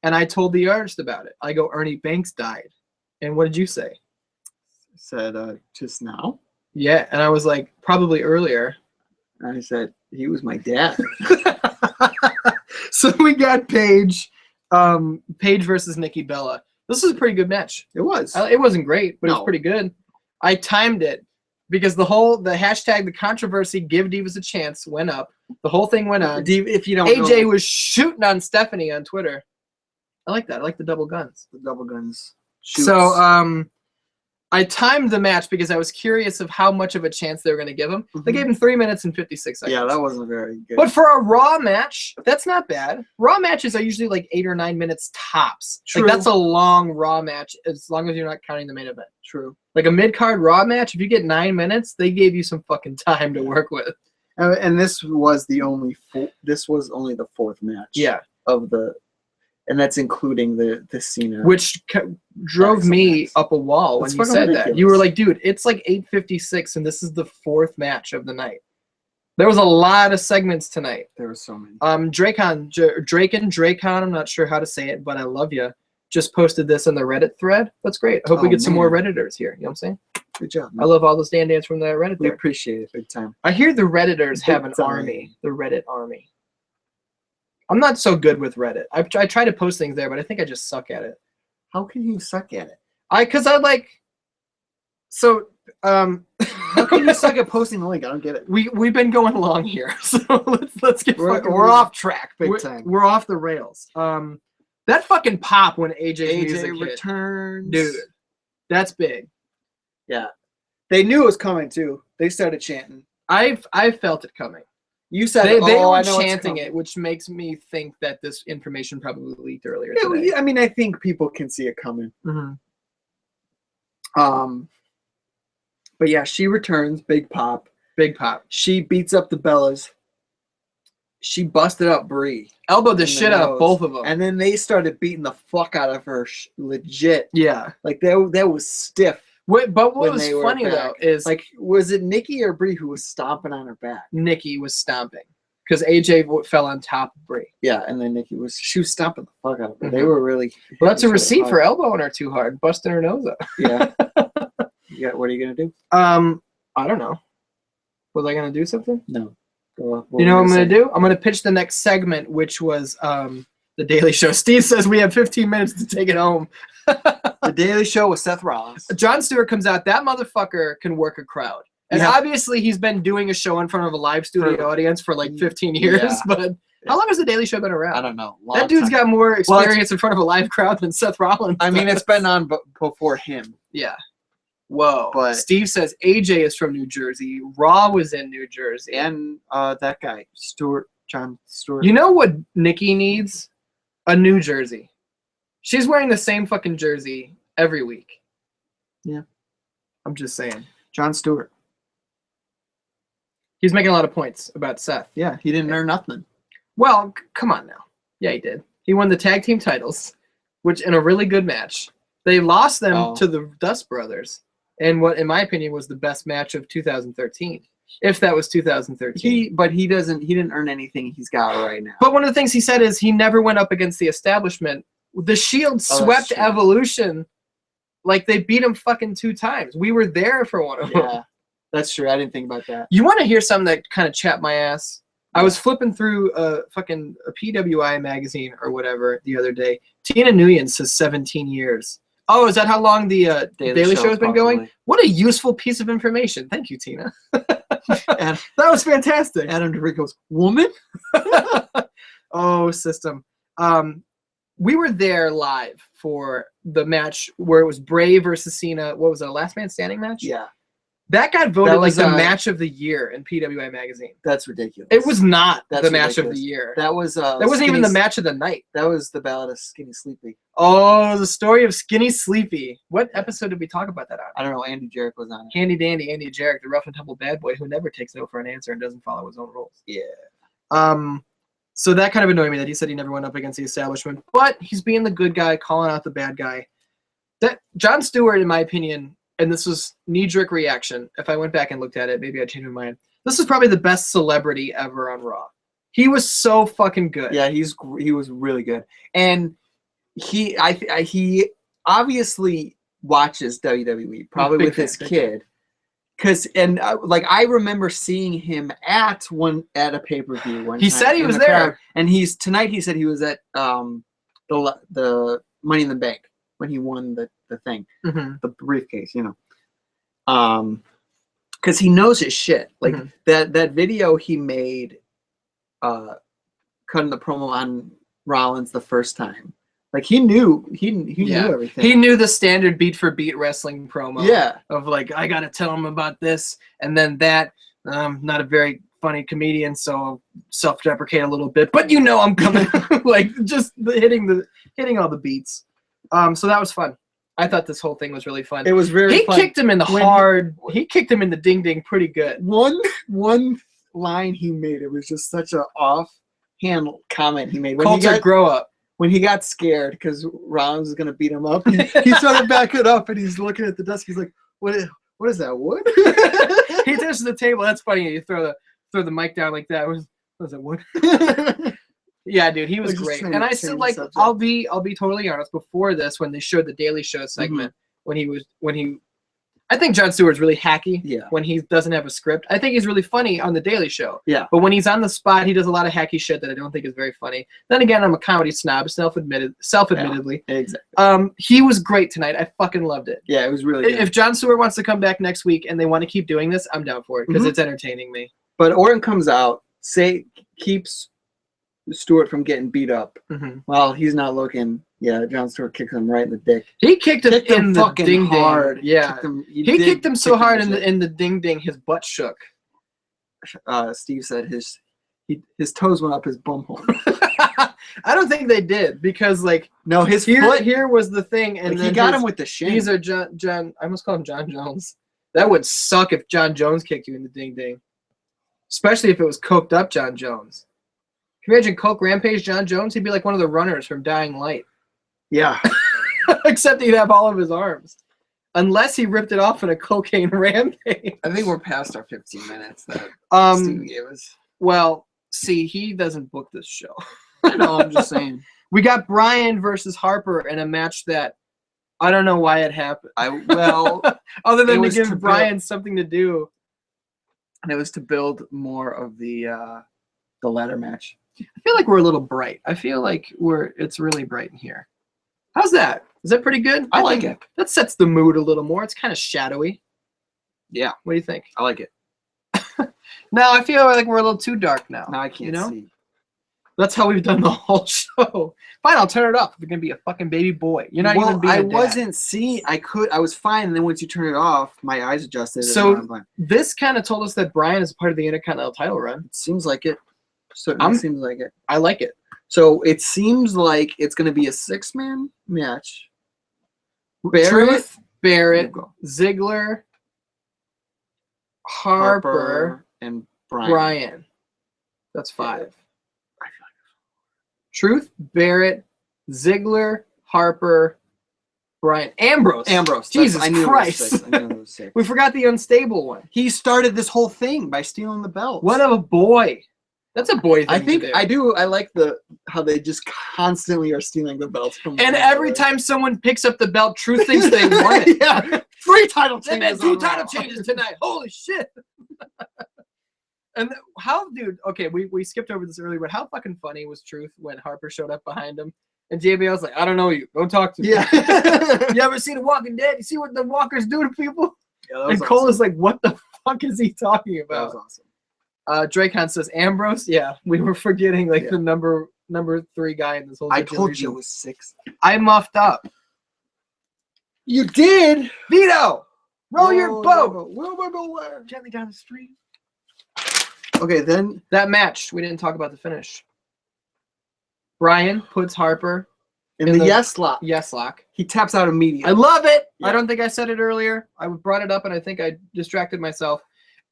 Speaker 1: And I told the artist about it. I go, Ernie Banks died. And what did you say?
Speaker 2: I said, just now?
Speaker 1: Yeah. And I was like, probably earlier.
Speaker 2: And I said, he was my dad.
Speaker 1: So we got Paige versus Nikki Bella. This is a pretty good match.
Speaker 2: It was.
Speaker 1: It wasn't great, but it was
Speaker 2: No.
Speaker 1: pretty good. I timed it because the hashtag, the controversy, give Divas a chance, went up. The whole thing went on.
Speaker 2: If you don't
Speaker 1: AJ
Speaker 2: know,
Speaker 1: was shooting on Stephanie on Twitter. I like that. I like the double guns.
Speaker 2: the double guns. Shoots.
Speaker 1: So I timed the match because I was curious of how much of a chance they were going to give him. They gave him 3 minutes and 56 seconds.
Speaker 2: Yeah, that wasn't very good.
Speaker 1: But for a Raw match, that's not bad. Raw matches are usually like 8 or 9 minutes tops.
Speaker 2: True.
Speaker 1: Like that's a long Raw match as long as you're not counting the main event.
Speaker 2: True.
Speaker 1: Like a mid-card Raw match, if you get 9 minutes, they gave you some fucking time to work with.
Speaker 2: And this was only the fourth match.
Speaker 1: Yeah.
Speaker 2: Of the, and that's including the Cena.
Speaker 1: Which drove me
Speaker 2: Excellent.
Speaker 1: up a wall when
Speaker 2: That's
Speaker 1: you
Speaker 2: fucking
Speaker 1: said that.
Speaker 2: ridiculous.
Speaker 1: You were like, dude, it's like 8:56 and this is the fourth match of the night. There was a lot of segments tonight.
Speaker 2: There were so many.
Speaker 1: Dracon, I'm not sure how to say it, but I love you. Just posted this in the Reddit thread. That's great. I hope we get some more Redditors here. You know what I'm saying?
Speaker 2: Good job.
Speaker 1: I love all those Dan Dans from the Reddit
Speaker 2: We
Speaker 1: there.
Speaker 2: appreciate it big time.
Speaker 1: I hear the Redditors have an
Speaker 2: Big time.
Speaker 1: army. The Reddit army. I'm not so good with Reddit. I try to post things there, but I think I just suck at it.
Speaker 2: How can you suck at it?
Speaker 1: How
Speaker 2: How can you suck at posting the link? I don't get it.
Speaker 1: we've been going along here, so let's get
Speaker 2: We're
Speaker 1: fucking
Speaker 2: off track big
Speaker 1: we're,
Speaker 2: time.
Speaker 1: We're off the rails. That fucking pop when AJ's music
Speaker 2: AJ
Speaker 1: hit.
Speaker 2: returns.
Speaker 1: Dude, that's big.
Speaker 2: Yeah. They knew it was coming too. They started chanting.
Speaker 1: I've felt it coming.
Speaker 2: You said
Speaker 1: They
Speaker 2: I
Speaker 1: were
Speaker 2: know it's
Speaker 1: chanting
Speaker 2: coming."
Speaker 1: it, which makes me think that this information probably leaked earlier
Speaker 2: Yeah,
Speaker 1: today.
Speaker 2: I mean, I think people can see it coming.
Speaker 1: Mhm.
Speaker 2: But yeah, she returns, big pop.
Speaker 1: Big pop.
Speaker 2: She beats up the Bellas. She busted up Brie.
Speaker 1: Elbowed the
Speaker 2: in
Speaker 1: shit out of
Speaker 2: nose.
Speaker 1: both of them.
Speaker 2: And then they started beating the fuck out of her, legit.
Speaker 1: Yeah.
Speaker 2: Like that was stiff.
Speaker 1: But what
Speaker 2: when
Speaker 1: was
Speaker 2: they were
Speaker 1: funny, though,
Speaker 2: back.
Speaker 1: is
Speaker 2: Like, was it Nikki or Brie who was stomping on her back?
Speaker 1: Nikki was stomping because AJ fell on top of Brie.
Speaker 2: Yeah, and then Nikki was stomping the fuck out of her.
Speaker 1: Mhm.
Speaker 2: They were really.
Speaker 1: Well, that's a
Speaker 2: hitting each
Speaker 1: receipt
Speaker 2: other
Speaker 1: for
Speaker 2: hard.
Speaker 1: elbowing her too hard, busting her nose up.
Speaker 2: Yeah. Yeah. What are you gonna do?
Speaker 1: I don't know. Was I gonna do something?
Speaker 2: No. Go on.
Speaker 1: You know what I'm gonna do? I'm gonna pitch the next segment, which was the Daily Show. Steve says we have 15 minutes to take it home.
Speaker 2: The Daily Show with Seth Rollins.
Speaker 1: Jon Stewart comes out. That motherfucker can work a crowd. And
Speaker 2: Yeah.
Speaker 1: obviously he's been doing a show in front of a live studio
Speaker 2: For-
Speaker 1: audience for like 15 years.
Speaker 2: Yeah.
Speaker 1: But how long has the Daily Show been around?
Speaker 2: I don't know.
Speaker 1: That dude's got more experience in front of a live crowd than Seth Rollins.
Speaker 2: I mean,
Speaker 1: does.
Speaker 2: it's been on before him.
Speaker 1: Yeah. Whoa.
Speaker 2: But-
Speaker 1: Steve says AJ is from New Jersey. Raw was in New Jersey.
Speaker 2: And that guy, Jon Stewart.
Speaker 1: You know what Nikki needs? A New Jersey. She's wearing the same fucking jersey every week.
Speaker 2: Yeah.
Speaker 1: I'm just saying.
Speaker 2: Jon Stewart.
Speaker 1: He's making a lot of points about Seth.
Speaker 2: Yeah, he didn't earn nothing.
Speaker 1: Well, come on now. Yeah, he did. He won the tag team titles, which in a really good match. They lost them to the Dust Brothers, and what, in my opinion, was the best match of 2013. If that was 2013.
Speaker 2: He didn't earn anything he's got right now.
Speaker 1: But one of the things he said is he never went up against the establishment The Shield
Speaker 2: that's
Speaker 1: swept
Speaker 2: true.
Speaker 1: Evolution. Like, they beat them fucking 2 times. We were there for one of them.
Speaker 2: Yeah, that's true. I didn't think about that.
Speaker 1: You want to hear something that kind of chapped my ass? I was flipping through a PWI magazine or whatever the other day. Tina Nguyen says 17 years. Oh, is that how long the Daily Show's been going? What a useful piece of information. Thank you, Tina.
Speaker 2: And
Speaker 1: that was fantastic.
Speaker 2: Adam DeRico's woman?
Speaker 1: Oh, system. We were there live for the match where it was Bray versus Cena. What was it, a last man standing match?
Speaker 2: Yeah.
Speaker 1: That got voted
Speaker 2: was,
Speaker 1: like the match of the year in PWI magazine.
Speaker 2: That's ridiculous.
Speaker 1: It was not
Speaker 2: That's
Speaker 1: the match of
Speaker 2: ridiculous.
Speaker 1: the year.
Speaker 2: That was
Speaker 1: that wasn't even the match of the night.
Speaker 2: That was the Ballad of Skinny Sleepy.
Speaker 1: Oh, the story of Skinny Sleepy. What episode did we talk about that on?
Speaker 2: I don't know. Andy Jarrett was on it.
Speaker 1: Handy Dandy Andy Jarrett, the rough and tumble bad boy who never takes no for an answer and doesn't follow his own rules.
Speaker 2: Yeah.
Speaker 1: So that kind of annoyed me that he said he never went up against the establishment, but he's being the good guy, calling out the bad guy. That Jon Stewart, in my opinion, and this was knee-jerk reaction. If I went back and looked at it, maybe I'd change my mind. This is probably the best celebrity ever on Raw. He was so fucking good.
Speaker 2: Yeah, he was really good, and he obviously watches WWE probably
Speaker 1: Big
Speaker 2: with
Speaker 1: fan,
Speaker 2: his
Speaker 1: big
Speaker 2: kid, I remember seeing him at a pay-per-view one.
Speaker 1: He
Speaker 2: time
Speaker 1: said he
Speaker 2: in
Speaker 1: was
Speaker 2: the
Speaker 1: there,
Speaker 2: crowd, and he said he was at the Money in the Bank when he won the thing, the briefcase, you know, because he knows his shit. Like that video he made, cutting the promo on Rollins the first time. Like he knew knew everything.
Speaker 1: He knew the standard beat for beat wrestling promo.
Speaker 2: Yeah.
Speaker 1: Of like, I gotta tell him about this and then that. Not a very funny comedian, so I'll self-deprecate a little bit. But you know I'm coming. Like just hitting all the beats. So that was fun. I thought this whole thing was really fun.
Speaker 2: It was very fun.
Speaker 1: He kicked him in the he kicked him in the ding ding pretty good.
Speaker 2: One line he made, it was just such an offhand comment he made.
Speaker 1: Grow up.
Speaker 2: When he got scared because Rollins was gonna beat him up, he started backing up and he's looking at the desk. He's like, "What is that? Wood?"
Speaker 1: He touches the table. That's funny. You throw the mic down like that. What is that? Wood? Yeah, dude, he was great. And I said, like, I'll be totally honest. Before this, when they showed the Daily Show segment, I think Jon Stewart's really hacky.
Speaker 2: Yeah.
Speaker 1: When he doesn't have a script, I think he's really funny on the Daily Show.
Speaker 2: Yeah.
Speaker 1: But when he's on the spot, he does a lot of hacky shit that I don't think is very funny. Then again, I'm a comedy snob, self-admittedly.
Speaker 2: Yeah, exactly.
Speaker 1: He was great tonight. I fucking loved it.
Speaker 2: Yeah, it was really good.
Speaker 1: If Jon Stewart wants to come back next week and they want to keep doing this, I'm down for it because it's entertaining me.
Speaker 2: But Orton comes out, keeps Stewart from getting beat up. While he's not looking, Jon Stewart kicks him right in the dick.
Speaker 1: He kicked him in the
Speaker 2: fucking
Speaker 1: ding
Speaker 2: hard.
Speaker 1: ding. Yeah, he kicked him so hard in the ding ding, his butt shook.
Speaker 2: Steve said his toes went up his bumhole.
Speaker 1: I don't think they did because
Speaker 2: no, his
Speaker 1: foot here was the thing, and then
Speaker 2: he got him with the shin.
Speaker 1: These are John. I almost call him John Jones. That would suck if John Jones kicked you in the ding ding, especially if it was coked up John Jones. Can you imagine Coke Rampage John Jones? He'd be like one of the runners from Dying Light.
Speaker 2: Yeah.
Speaker 1: Except he'd have all of his arms. Unless he ripped it off in a cocaine rampage.
Speaker 2: I think we're past our 15 minutes that
Speaker 1: Steve
Speaker 2: gave us.
Speaker 1: Well, see, he doesn't book this show.
Speaker 2: No, I'm just saying.
Speaker 1: We got Bryan versus Harper in a match that I don't know why it happened. Other than to give Bryan something to do.
Speaker 2: And it was to build more of the ladder match.
Speaker 1: I feel like we're a little bright. I feel like it's really bright in here. How's that? Is that pretty good?
Speaker 2: I like it.
Speaker 1: That sets the mood a little more. It's kind of shadowy.
Speaker 2: Yeah.
Speaker 1: What do you think?
Speaker 2: I like it.
Speaker 1: No, I feel like we're a little too dark now.
Speaker 2: Now I can't see.
Speaker 1: That's how we've done the whole show. Fine, I'll turn it off. We're gonna be a fucking baby boy. You're not even being a dad.
Speaker 2: Wasn't seeing. I was fine, and then once you turn it off, my eyes adjusted.
Speaker 1: So this kind of told us that Bryan is part of the Intercontinental Title run.
Speaker 2: It seems like it. Certainly seems like it.
Speaker 1: I like it.
Speaker 2: So it seems like it's going to be a 6-man match.
Speaker 1: Truth, Barrett, Ziggler, Harper,
Speaker 2: and
Speaker 1: Bryan. That's 5. Truth, Barrett, Ziggler, Harper, Bryan, Ambrose. Jesus Christ.
Speaker 2: I knew it was 6.
Speaker 1: We forgot the unstable one.
Speaker 2: He started this whole thing by stealing the belt.
Speaker 1: What a boy. That's a boy thing.
Speaker 2: I think
Speaker 1: to do.
Speaker 2: I do. I like how they just constantly are stealing the belts from.
Speaker 1: And every time someone picks up the belt, Truth thinks they won it.
Speaker 2: Yeah, 3 title
Speaker 1: They've
Speaker 2: changes.
Speaker 1: had 2
Speaker 2: on
Speaker 1: title
Speaker 2: Raw.
Speaker 1: changes tonight. Holy shit. And how, dude, okay, we skipped over this earlier, but how fucking funny was Truth when Harper showed up behind him? And JBL was like, I don't know you. Don't talk to me.
Speaker 2: Yeah.
Speaker 1: You ever see The Walking Dead? You see what the walkers do to people?
Speaker 2: Yeah, that was
Speaker 1: And Cole
Speaker 2: awesome.
Speaker 1: is like, what the fuck is he talking
Speaker 2: That
Speaker 1: about?
Speaker 2: was awesome.
Speaker 1: Draycon says, Ambrose? Yeah, we were forgetting like
Speaker 2: Yeah.
Speaker 1: the number 3 guy in this whole
Speaker 2: I
Speaker 1: situation.
Speaker 2: told you it was 6.
Speaker 1: I muffed up.
Speaker 2: You did.
Speaker 1: Vito! Row your
Speaker 2: Whoa,
Speaker 1: boat!
Speaker 2: Whoa, whoa, whoa, whoa.
Speaker 1: Gently down the street.
Speaker 2: Okay, then
Speaker 1: That match, we didn't talk about the finish. Brian puts Harper
Speaker 2: in
Speaker 1: In
Speaker 2: the
Speaker 1: the-
Speaker 2: yes lock,
Speaker 1: yes lock.
Speaker 2: he taps out immediately.
Speaker 1: I love it.
Speaker 2: Yeah.
Speaker 1: I don't think I said it earlier. I brought it up and I think I distracted myself.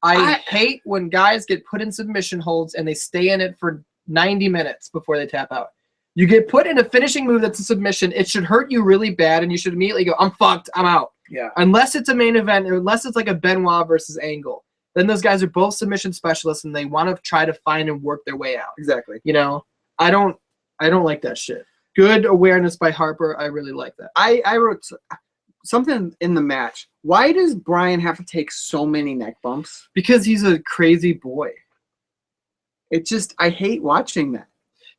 Speaker 1: I hate when guys get put in submission holds and they stay in it for 90 minutes before they tap out. You get put in a finishing move that's a submission, it should hurt you really bad and you should immediately go, I'm fucked, I'm out.
Speaker 2: Yeah.
Speaker 1: Unless it's a main event, or unless it's like a Benoit versus Angle. Then those guys are both submission specialists and they want to try to find and work their way out.
Speaker 2: Exactly.
Speaker 1: You know, I don't like that shit. Good awareness by Harper. I really like that.
Speaker 2: I wrote something in the match. Why does Brian have to take so many neck bumps?
Speaker 1: Because he's a crazy boy.
Speaker 2: It just, I hate watching that.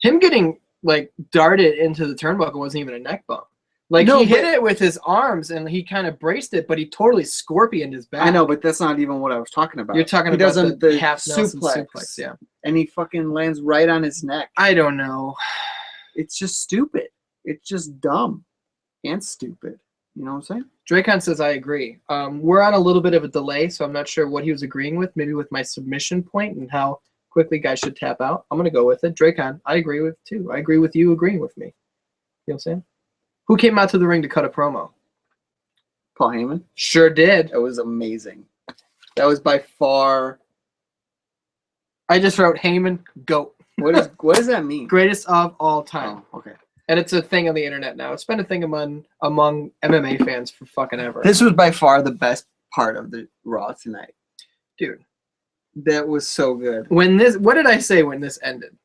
Speaker 1: Him getting like darted into the turnbuckle wasn't even a neck bump. Like
Speaker 2: No,
Speaker 1: he hit
Speaker 2: but-
Speaker 1: it with his arms and he kind of braced it, but he totally scorpioned his back.
Speaker 2: I know, but that's not even what I was talking about.
Speaker 1: You're talking
Speaker 2: he
Speaker 1: about
Speaker 2: does
Speaker 1: the
Speaker 2: the
Speaker 1: half Nelson
Speaker 2: suplex,
Speaker 1: suplex. Yeah.
Speaker 2: and he fucking lands right on his neck.
Speaker 1: I don't know.
Speaker 2: It's just stupid. It's just dumb and stupid. You know what I'm saying?
Speaker 1: Dracon says I agree. We're on a little bit of a delay, so I'm not sure what he was agreeing with. Maybe with my submission point and how quickly guys should tap out. I'm gonna go with it. Dracon, I agree with too. I agree with you agreeing with me. You know what I'm saying? Who came out to the ring to cut a promo?
Speaker 2: Paul Heyman.
Speaker 1: Sure did.
Speaker 2: That was amazing. That was by far.
Speaker 1: I just wrote Heyman GOAT.
Speaker 2: What does that mean?
Speaker 1: Greatest of all time.
Speaker 2: Oh, okay.
Speaker 1: And it's a thing on the internet now. It's been a thing among MMA fans for fucking ever.
Speaker 2: This was by far the best part of the Raw tonight.
Speaker 1: Dude,
Speaker 2: That was so good.
Speaker 1: what did I say when this ended?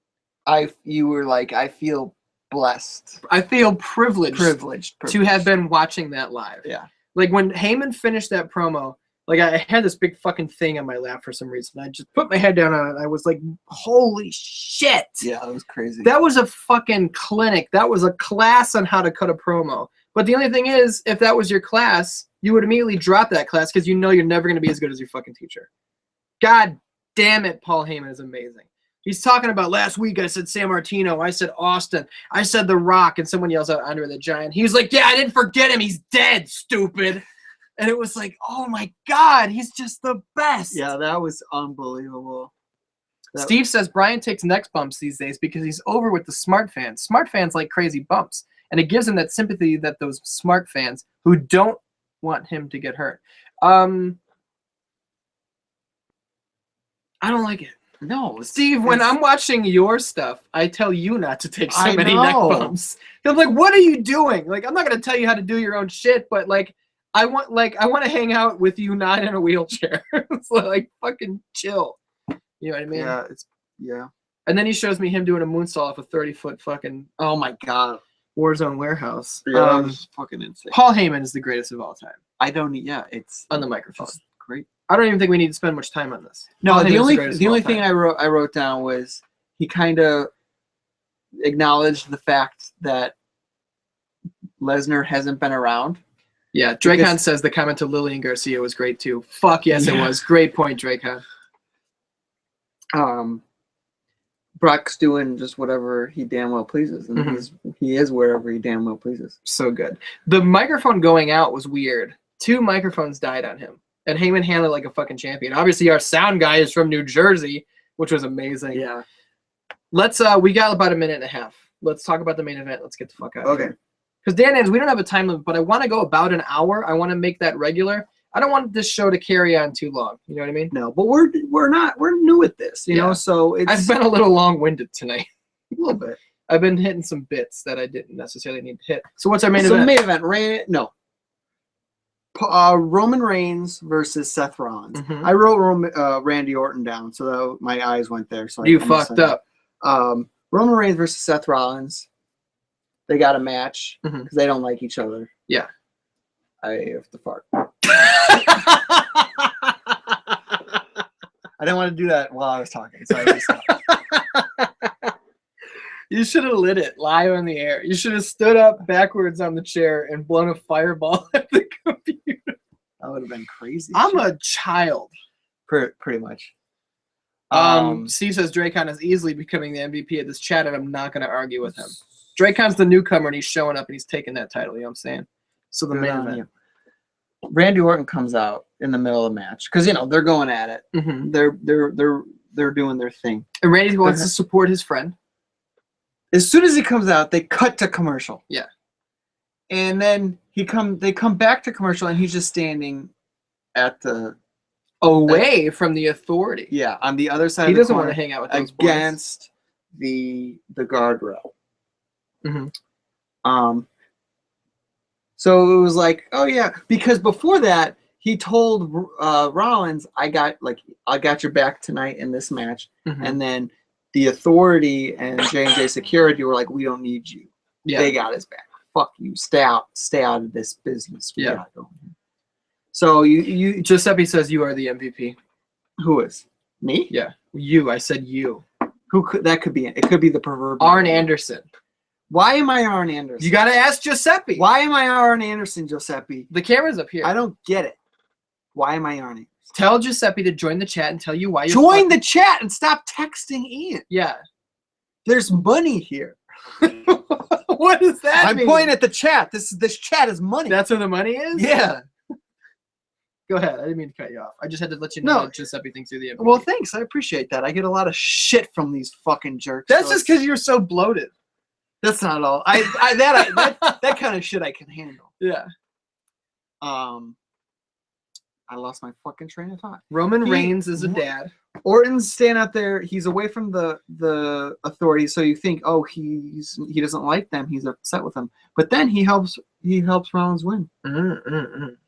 Speaker 2: You were like, I feel blessed.
Speaker 1: I feel privileged to have been watching that live.
Speaker 2: Yeah.
Speaker 1: Like when Heyman finished that promo, like I had this big fucking thing on my lap for some reason. I just put my head down on it. I was like, holy shit.
Speaker 2: Yeah, that was crazy.
Speaker 1: That was a fucking clinic. That was a class on how to cut a promo. But the only thing is, if that was your class, you would immediately drop that class because you know you're never going to be as good as your fucking teacher. God damn it, Paul Heyman is amazing. He's talking about last week I said San Martino, I said Austin, I said The Rock, and someone yells out Andre the Giant. He was like, yeah, I didn't forget him. He's dead, stupid. And it was like, oh my God, he's just the best.
Speaker 2: Yeah, that was unbelievable.
Speaker 1: Steve says Brian takes neck bumps these days because he's over with the smart fans. Smart fans like crazy bumps. And it gives him that sympathy that those smart fans who don't want him to get hurt. I don't like it.
Speaker 2: No,
Speaker 1: Steve, when I'm watching your stuff, I tell you not to take so
Speaker 2: I
Speaker 1: many neck
Speaker 2: know.
Speaker 1: bumps. I'm like, what are you doing? Like, I'm not gonna tell you how to do your own shit, but like, I want to hang out with you, not in a wheelchair. It's like fucking chill. You know what I mean?
Speaker 2: Yeah.
Speaker 1: And then he shows me him doing a moonsault off a 30-foot fucking
Speaker 2: Oh my God.
Speaker 1: Warzone warehouse.
Speaker 2: Yeah, that was fucking insane.
Speaker 1: Paul Heyman is the greatest of all time
Speaker 2: I don't need. Yeah, it's
Speaker 1: on the microphone.
Speaker 2: just great.
Speaker 1: I don't even think we need to spend much time on this.
Speaker 2: No,
Speaker 1: Paul
Speaker 2: the
Speaker 1: Heyman's
Speaker 2: only
Speaker 1: greatest
Speaker 2: the
Speaker 1: of
Speaker 2: only
Speaker 1: all
Speaker 2: thing
Speaker 1: time.
Speaker 2: I wrote down was he kind of acknowledged the fact that Lesnar hasn't been around.
Speaker 1: Yeah, Dracon
Speaker 2: Because-
Speaker 1: says the comment to Lillian Garcia was great too. Fuck yes, it
Speaker 2: Yeah.
Speaker 1: was. Great point, Dracon.
Speaker 2: Brock's doing just whatever he damn well pleases, and
Speaker 1: Mhm.
Speaker 2: he is wherever he damn well pleases.
Speaker 1: So good. The microphone going out was weird. 2 microphones died on him, and Heyman handled it like a fucking champion. Obviously, our sound guy is from New Jersey, which was amazing.
Speaker 2: Yeah.
Speaker 1: Let's we got about a minute and a half. Let's talk about the main event. Let's get the fuck out of
Speaker 2: Okay.
Speaker 1: here. Because Dan, we don't have a time limit, but I want to go about an hour. I want to make that regular. I don't want this show to carry on too long. You know what I mean?
Speaker 2: No, but we're new at this, you
Speaker 1: Yeah.
Speaker 2: know. So it's
Speaker 1: I've been a little long-winded tonight.
Speaker 2: a little bit.
Speaker 1: I've been hitting some bits that I didn't necessarily need to hit. So what's our main
Speaker 2: So
Speaker 1: event?
Speaker 2: main event, Roman Reigns versus Seth Rollins.
Speaker 1: Mhm.
Speaker 2: I wrote Randy Orton down, so my eyes went there. So
Speaker 1: You
Speaker 2: I almost
Speaker 1: fucked
Speaker 2: said
Speaker 1: up.
Speaker 2: it. Roman Reigns versus Seth Rollins. They got a match because
Speaker 1: Mhm.
Speaker 2: they don't like each other.
Speaker 1: Yeah.
Speaker 2: I have to fart. I didn't want to do that while I was talking, so I just stopped.
Speaker 1: You should have lit it live on the air. You should have stood up backwards on the chair and blown a fireball at the computer.
Speaker 2: That would have been crazy.
Speaker 1: I'm a child.
Speaker 2: pretty much.
Speaker 1: Steve says Dracon is easily becoming the MVP of this chat, and I'm not going to argue with him. Dracon's the newcomer, and he's showing up, and he's taking that title. You know what I'm saying? So the
Speaker 2: Good
Speaker 1: main
Speaker 2: on
Speaker 1: event.
Speaker 2: you. Randy Orton comes out in the middle of the match because they're going at it.
Speaker 1: Mm-hmm.
Speaker 2: They're doing their thing.
Speaker 1: And Randy wants to support his friend.
Speaker 2: As soon as he comes out, they cut to commercial.
Speaker 1: Yeah.
Speaker 2: And then they come back to commercial, and he's just standing at the
Speaker 1: Away from the authority.
Speaker 2: on the other side.
Speaker 1: He
Speaker 2: of the
Speaker 1: doesn't want
Speaker 2: corner
Speaker 1: to hang out with those
Speaker 2: against the guardrail.
Speaker 1: Mhm.
Speaker 2: So it was like, oh yeah, because before that he told Rollins, I got your back tonight in this match,
Speaker 1: Mhm.
Speaker 2: and then the authority and J&J Security were like, we don't need you.
Speaker 1: Yeah.
Speaker 2: They got his back. Fuck you. Stay out of this business. We
Speaker 1: Yeah.
Speaker 2: gotta go. So you
Speaker 1: Giuseppe says you are the MVP.
Speaker 2: who is me?
Speaker 1: Yeah. You. I said you.
Speaker 2: Who could that could be? It could be the proverbial
Speaker 1: Arn Anderson.
Speaker 2: Why am I Arn Anderson?
Speaker 1: You got to ask Giuseppe.
Speaker 2: Why am I Arn Anderson, Giuseppe?
Speaker 1: The camera's up here.
Speaker 2: I don't get it. Why am I Arn Anderson?
Speaker 1: Tell Giuseppe to join the chat and tell you why you're
Speaker 2: Join the chat and stop texting Ian.
Speaker 1: Yeah.
Speaker 2: There's money here.
Speaker 1: What does that
Speaker 2: I'm
Speaker 1: mean?
Speaker 2: pointing at the chat. This chat is money.
Speaker 1: That's where the money is?
Speaker 2: yeah.
Speaker 1: Go ahead. I didn't mean to cut you off. I just had to let you know
Speaker 2: No.
Speaker 1: that Giuseppe thinks you're the MVP.
Speaker 2: Well, thanks. I appreciate that. I get a lot of shit from these fucking jerks.
Speaker 1: that's
Speaker 2: so
Speaker 1: just because you're so bloated.
Speaker 2: that's not all. That kind of shit I can handle.
Speaker 1: Yeah.
Speaker 2: I lost my fucking train of thought.
Speaker 1: Roman Reigns is a dad.
Speaker 2: Orton's standing out there. He's away from the authorities, so you think, oh, he doesn't like them. He's upset with them. But then he helps Rollins win.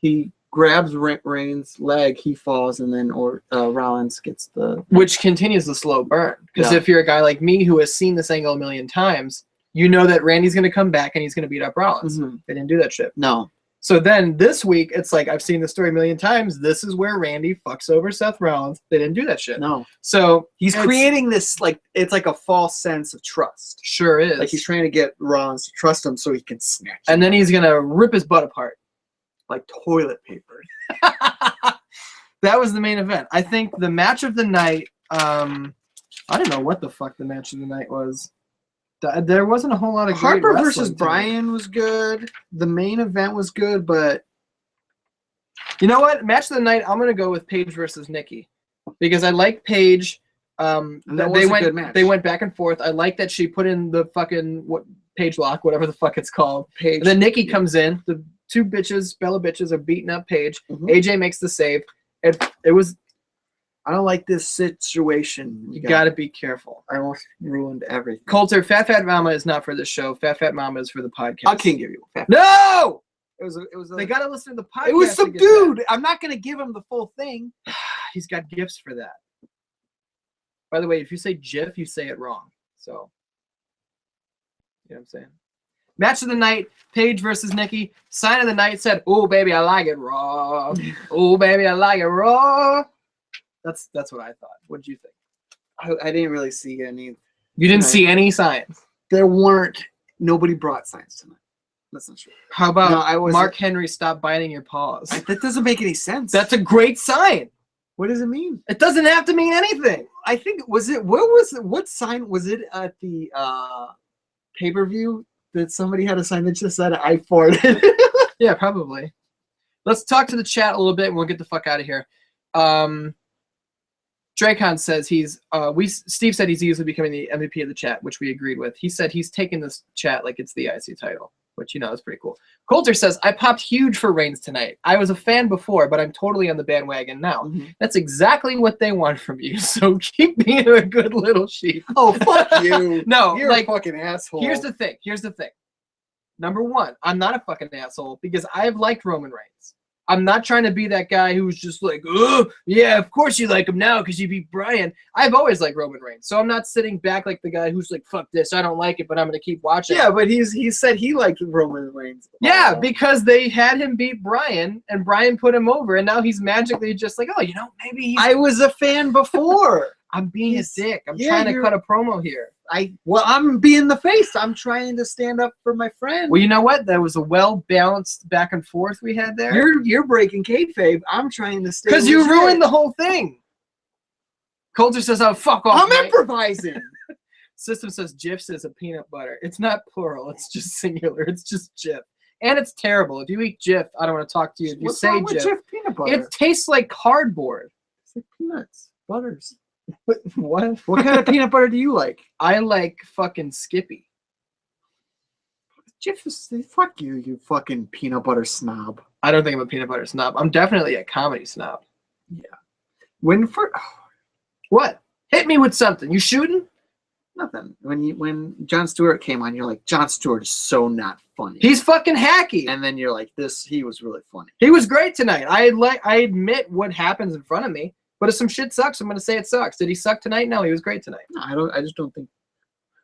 Speaker 2: He grabs Reigns' leg, he falls, and then Rollins gets the.
Speaker 1: Which continues the slow burn. Because
Speaker 2: Yeah.
Speaker 1: if you're a guy like me who has seen this angle a million times, you know that Randy's going to come back and he's going to beat up Rollins.
Speaker 2: Mhm.
Speaker 1: They didn't do that shit.
Speaker 2: No.
Speaker 1: So then this week, it's like, I've seen the story a million times. This is where Randy fucks over Seth Rollins. They didn't do that shit.
Speaker 2: No.
Speaker 1: So
Speaker 2: He's
Speaker 1: it's-
Speaker 2: creating this, it's like a false sense of trust.
Speaker 1: Sure is.
Speaker 2: Like he's trying to get Rollins to trust him so he can snatch him
Speaker 1: And then he's going to rip his butt apart.
Speaker 2: like toilet paper.
Speaker 1: That was the main event. I think the match of the night, I don't know what the fuck the match of the night was. There wasn't a whole lot of great
Speaker 2: Harper
Speaker 1: wrestling
Speaker 2: versus
Speaker 1: tonight.
Speaker 2: Bryan was good. The main event was good, but
Speaker 1: You know what? Match of the night, I'm going to go with Paige versus Nikki. Because I like Paige.
Speaker 2: that was a good match.
Speaker 1: They went back and forth. I like that she put in the fucking Page lock, whatever the fuck it's called.
Speaker 2: Paige.
Speaker 1: And then Nikki comes in. The two bitches, Bella bitches, are beating up Paige.
Speaker 2: Mhm.
Speaker 1: AJ makes the save. It was.
Speaker 2: I don't like this situation.
Speaker 1: You got to be careful.
Speaker 2: I almost ruined everything.
Speaker 1: Coulter, Fat Mama is not for the show. Fat Mama is for the podcast.
Speaker 2: I can't give you a fat.
Speaker 1: No!
Speaker 2: It was.
Speaker 1: They got to listen to the podcast.
Speaker 2: It was
Speaker 1: to get
Speaker 2: subdued. I'm not gonna give him the full thing.
Speaker 1: that. He's got gifts for that. By the way, if you say GIF, you say it wrong. So, you know what I'm saying? Match of the night, Paige versus Nikki. Sign of the night said, "Oh baby, I like it raw. Oh baby, I like it raw." That's what I thought. What did you think?
Speaker 2: I didn't really see any.
Speaker 1: You didn't
Speaker 2: Right.
Speaker 1: see any signs.
Speaker 2: There weren't. Nobody brought signs tonight. That's not true.
Speaker 1: How about
Speaker 2: No, I wasn't-
Speaker 1: Mark Henry stop biting your paws?
Speaker 2: That doesn't make any sense.
Speaker 1: That's a great sign.
Speaker 2: What does it mean?
Speaker 1: It doesn't have to mean anything.
Speaker 2: I think what sign was it at the pay-per-view that somebody had a sign that just said I farted?
Speaker 1: Yeah, probably. Let's talk to the chat a little bit and we'll get the fuck out of here. Dracon says Steve said he's easily becoming the MVP of the chat, which we agreed with. He said he's taking this chat like it's the IC title, which is pretty cool. Coulter says, I popped huge for Reigns tonight. I was a fan before, but I'm totally on the bandwagon now.
Speaker 2: Mhm.
Speaker 1: That's exactly what they want from you. So keep being a good little sheep.
Speaker 2: Oh, fuck you.
Speaker 1: No,
Speaker 2: You're
Speaker 1: like,
Speaker 2: a fucking asshole.
Speaker 1: Here's the thing. Number one, I'm not a fucking asshole because I've liked Roman Reigns. I'm not trying to be that guy who's just like, oh, yeah, of course you like him now because you beat Bryan. I've always liked Roman Reigns. So I'm not sitting back like the guy who's like, fuck this, I don't like it, but I'm going to keep watching.
Speaker 2: Yeah, but he said he liked Roman Reigns.
Speaker 1: Yeah, because they had him beat Bryan, and Bryan put him over, and now he's magically just like, oh, you know, maybe he's...
Speaker 2: I was a fan before.
Speaker 1: I'm being a dick. I'm trying to cut a promo here.
Speaker 2: I'm being the face. I'm trying to stand up for my friend.
Speaker 1: Well, you know what? That was a well-balanced back and forth we had there.
Speaker 2: You're breaking kayfabe. I'm trying to stay.
Speaker 1: Because you ruined the whole thing. Coulter says, oh, fuck off,
Speaker 2: I'm
Speaker 1: mate.
Speaker 2: improvising.
Speaker 1: System says Jif is a peanut butter. It's not plural. It's just singular. It's just Jif. And it's terrible. If you eat Jif, I don't want to talk to you. If you
Speaker 2: What's
Speaker 1: say
Speaker 2: wrong with
Speaker 1: Jif,
Speaker 2: Jif peanut butter?
Speaker 1: it tastes like cardboard.
Speaker 2: It's like peanuts, butters.
Speaker 1: What?
Speaker 2: What kind of peanut butter do you like?
Speaker 1: I like fucking Skippy.
Speaker 2: Jif is, fuck you, you fucking peanut butter snob.
Speaker 1: I don't think I'm a peanut butter snob. I'm definitely a comedy snob.
Speaker 2: Yeah.
Speaker 1: What? Hit me with something. You shooting?
Speaker 2: Nothing. When Jon Stewart came on, you're like, Jon Stewart is so not funny.
Speaker 1: He's fucking hacky.
Speaker 2: And then you're like, he was really funny.
Speaker 1: He was great tonight. I admit what happens in front of me. But if some shit sucks, I'm gonna say it sucks. Did he suck tonight? No, he was great tonight.
Speaker 2: No, I just don't think.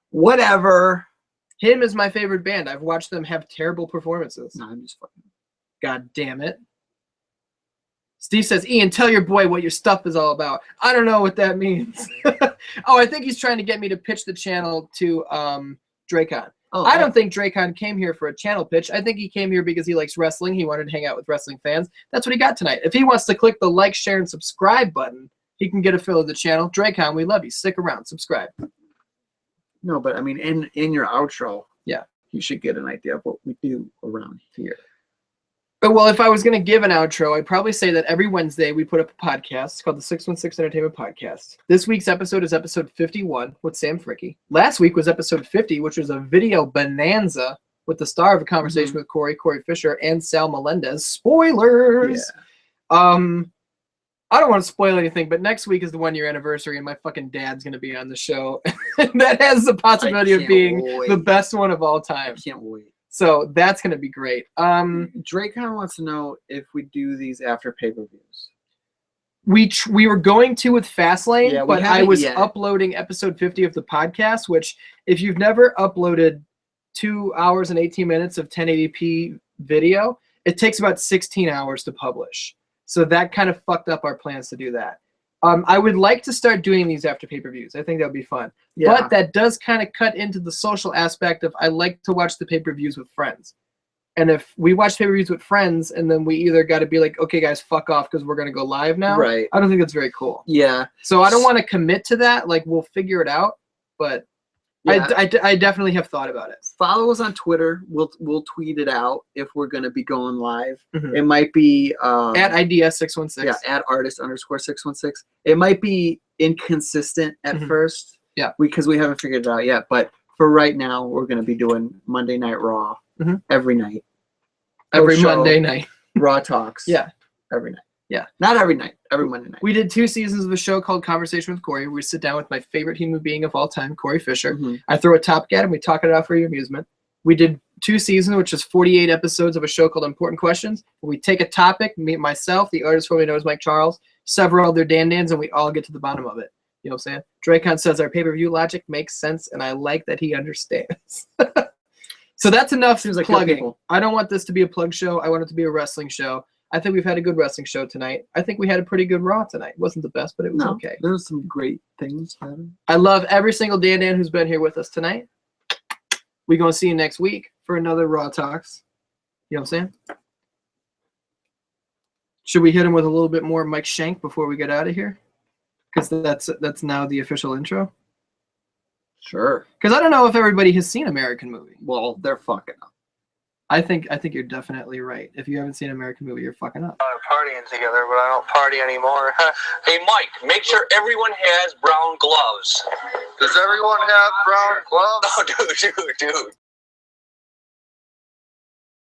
Speaker 2: Whatever.
Speaker 1: Him is my favorite band. I've watched them have terrible performances.
Speaker 2: No, I'm just fucking.
Speaker 1: God damn it. Steve says, Ian, tell your boy what your stuff is all about. I don't know what that means. Oh, I think he's trying to get me to pitch the channel to Dracon.
Speaker 2: Oh,
Speaker 1: I don't think Dracon came here for a channel pitch. I think he came here because he likes wrestling. He wanted to hang out with wrestling fans. That's what he got tonight. If he wants to click the like, share, and subscribe button, he can get a fill of the channel. Dracon, we love you. Stick around. Subscribe.
Speaker 2: No, but I mean, in your outro,
Speaker 1: yeah,
Speaker 2: you should get an idea of what we do around here.
Speaker 1: But, well, if I was going to give an outro, I'd probably say that every Wednesday we put up a podcast. It's called the 616 Entertainment Podcast. This week's episode is episode 51 with Sam Fricke. Last week was episode 50, which was a video bonanza with the star of A Conversation with Corey Fisher, and Sal Melendez. Spoilers! Yeah. I don't want to spoil anything, but next week is the 1-year anniversary, and my fucking dad's going to be on the show. That has the possibility of being the best one of all time.
Speaker 2: I can't wait.
Speaker 1: So that's going to be great.
Speaker 2: Dracon wants to know if we do these after pay-per-views.
Speaker 1: We were going to with Fastlane, but I was uploading episode 50 of the podcast, which if you've never uploaded 2 hours and 18 minutes of 1080p video, it takes about 16 hours to publish. So that kind of fucked up our plans to do that. I would like to start doing these after pay-per-views. I think that would be fun. Yeah. But that does kind of cut into the social aspect of I like to watch the pay-per-views with friends. And if we watch pay-per-views with friends and then we either got to be like, okay, guys, fuck off because we're going to go live now.
Speaker 2: Right.
Speaker 1: I don't think that's very cool.
Speaker 2: Yeah.
Speaker 1: So I don't want to commit to that. Like, we'll figure it out. But yeah. I definitely have thought about it.
Speaker 2: Follow us on Twitter. We'll tweet it out if we're going to be going live. Mm-hmm. It might be
Speaker 1: at IDS616.
Speaker 2: Yeah, at artist_616. It might be inconsistent at first. Yeah, because we haven't figured it out yet. But for right now, we're going to be doing Monday Night Raw every night.
Speaker 1: Every Monday night.
Speaker 2: Raw talks.
Speaker 1: Yeah,
Speaker 2: every night.
Speaker 1: Yeah,
Speaker 2: not every night. Every Monday night.
Speaker 1: We did 2 seasons of a show called Conversation with Corey, where we sit down with my favorite human being of all time, Corey Fisher. Mm-hmm. I throw a topic at him. We talk it out for your amusement. We did 2 seasons, which is 48 episodes of a show called Important Questions, where we take a topic, myself, the artist formerly known as Mike Charles, several other dandans, and we all get to the bottom of it. You know what I'm saying? Dracon says our pay-per-view logic makes sense, and I like that he understands. So that's enough plugging. I don't want this to be a plug show. I want it to be a wrestling show. I think we've had a good wrestling show tonight. I think we had a pretty good Raw tonight. It wasn't the best, but it was okay.
Speaker 2: There was some great things happening.
Speaker 1: I love every single Dan who's been here with us tonight. We're going to see you next week for another Raw Talks. You know what I'm saying? Should we hit him with a little bit more Mike Shank before we get out of here? Because that's now the official intro.
Speaker 2: Sure.
Speaker 1: Because I don't know if everybody has seen American Movie.
Speaker 2: Well, they're fucking up.
Speaker 1: I think you're definitely right. If you haven't seen American Movie, you're fucking up.
Speaker 3: Partying together, but I don't party anymore. Hey, Mike, make sure everyone has brown gloves.
Speaker 4: Does everyone have brown gloves?
Speaker 3: No, dude.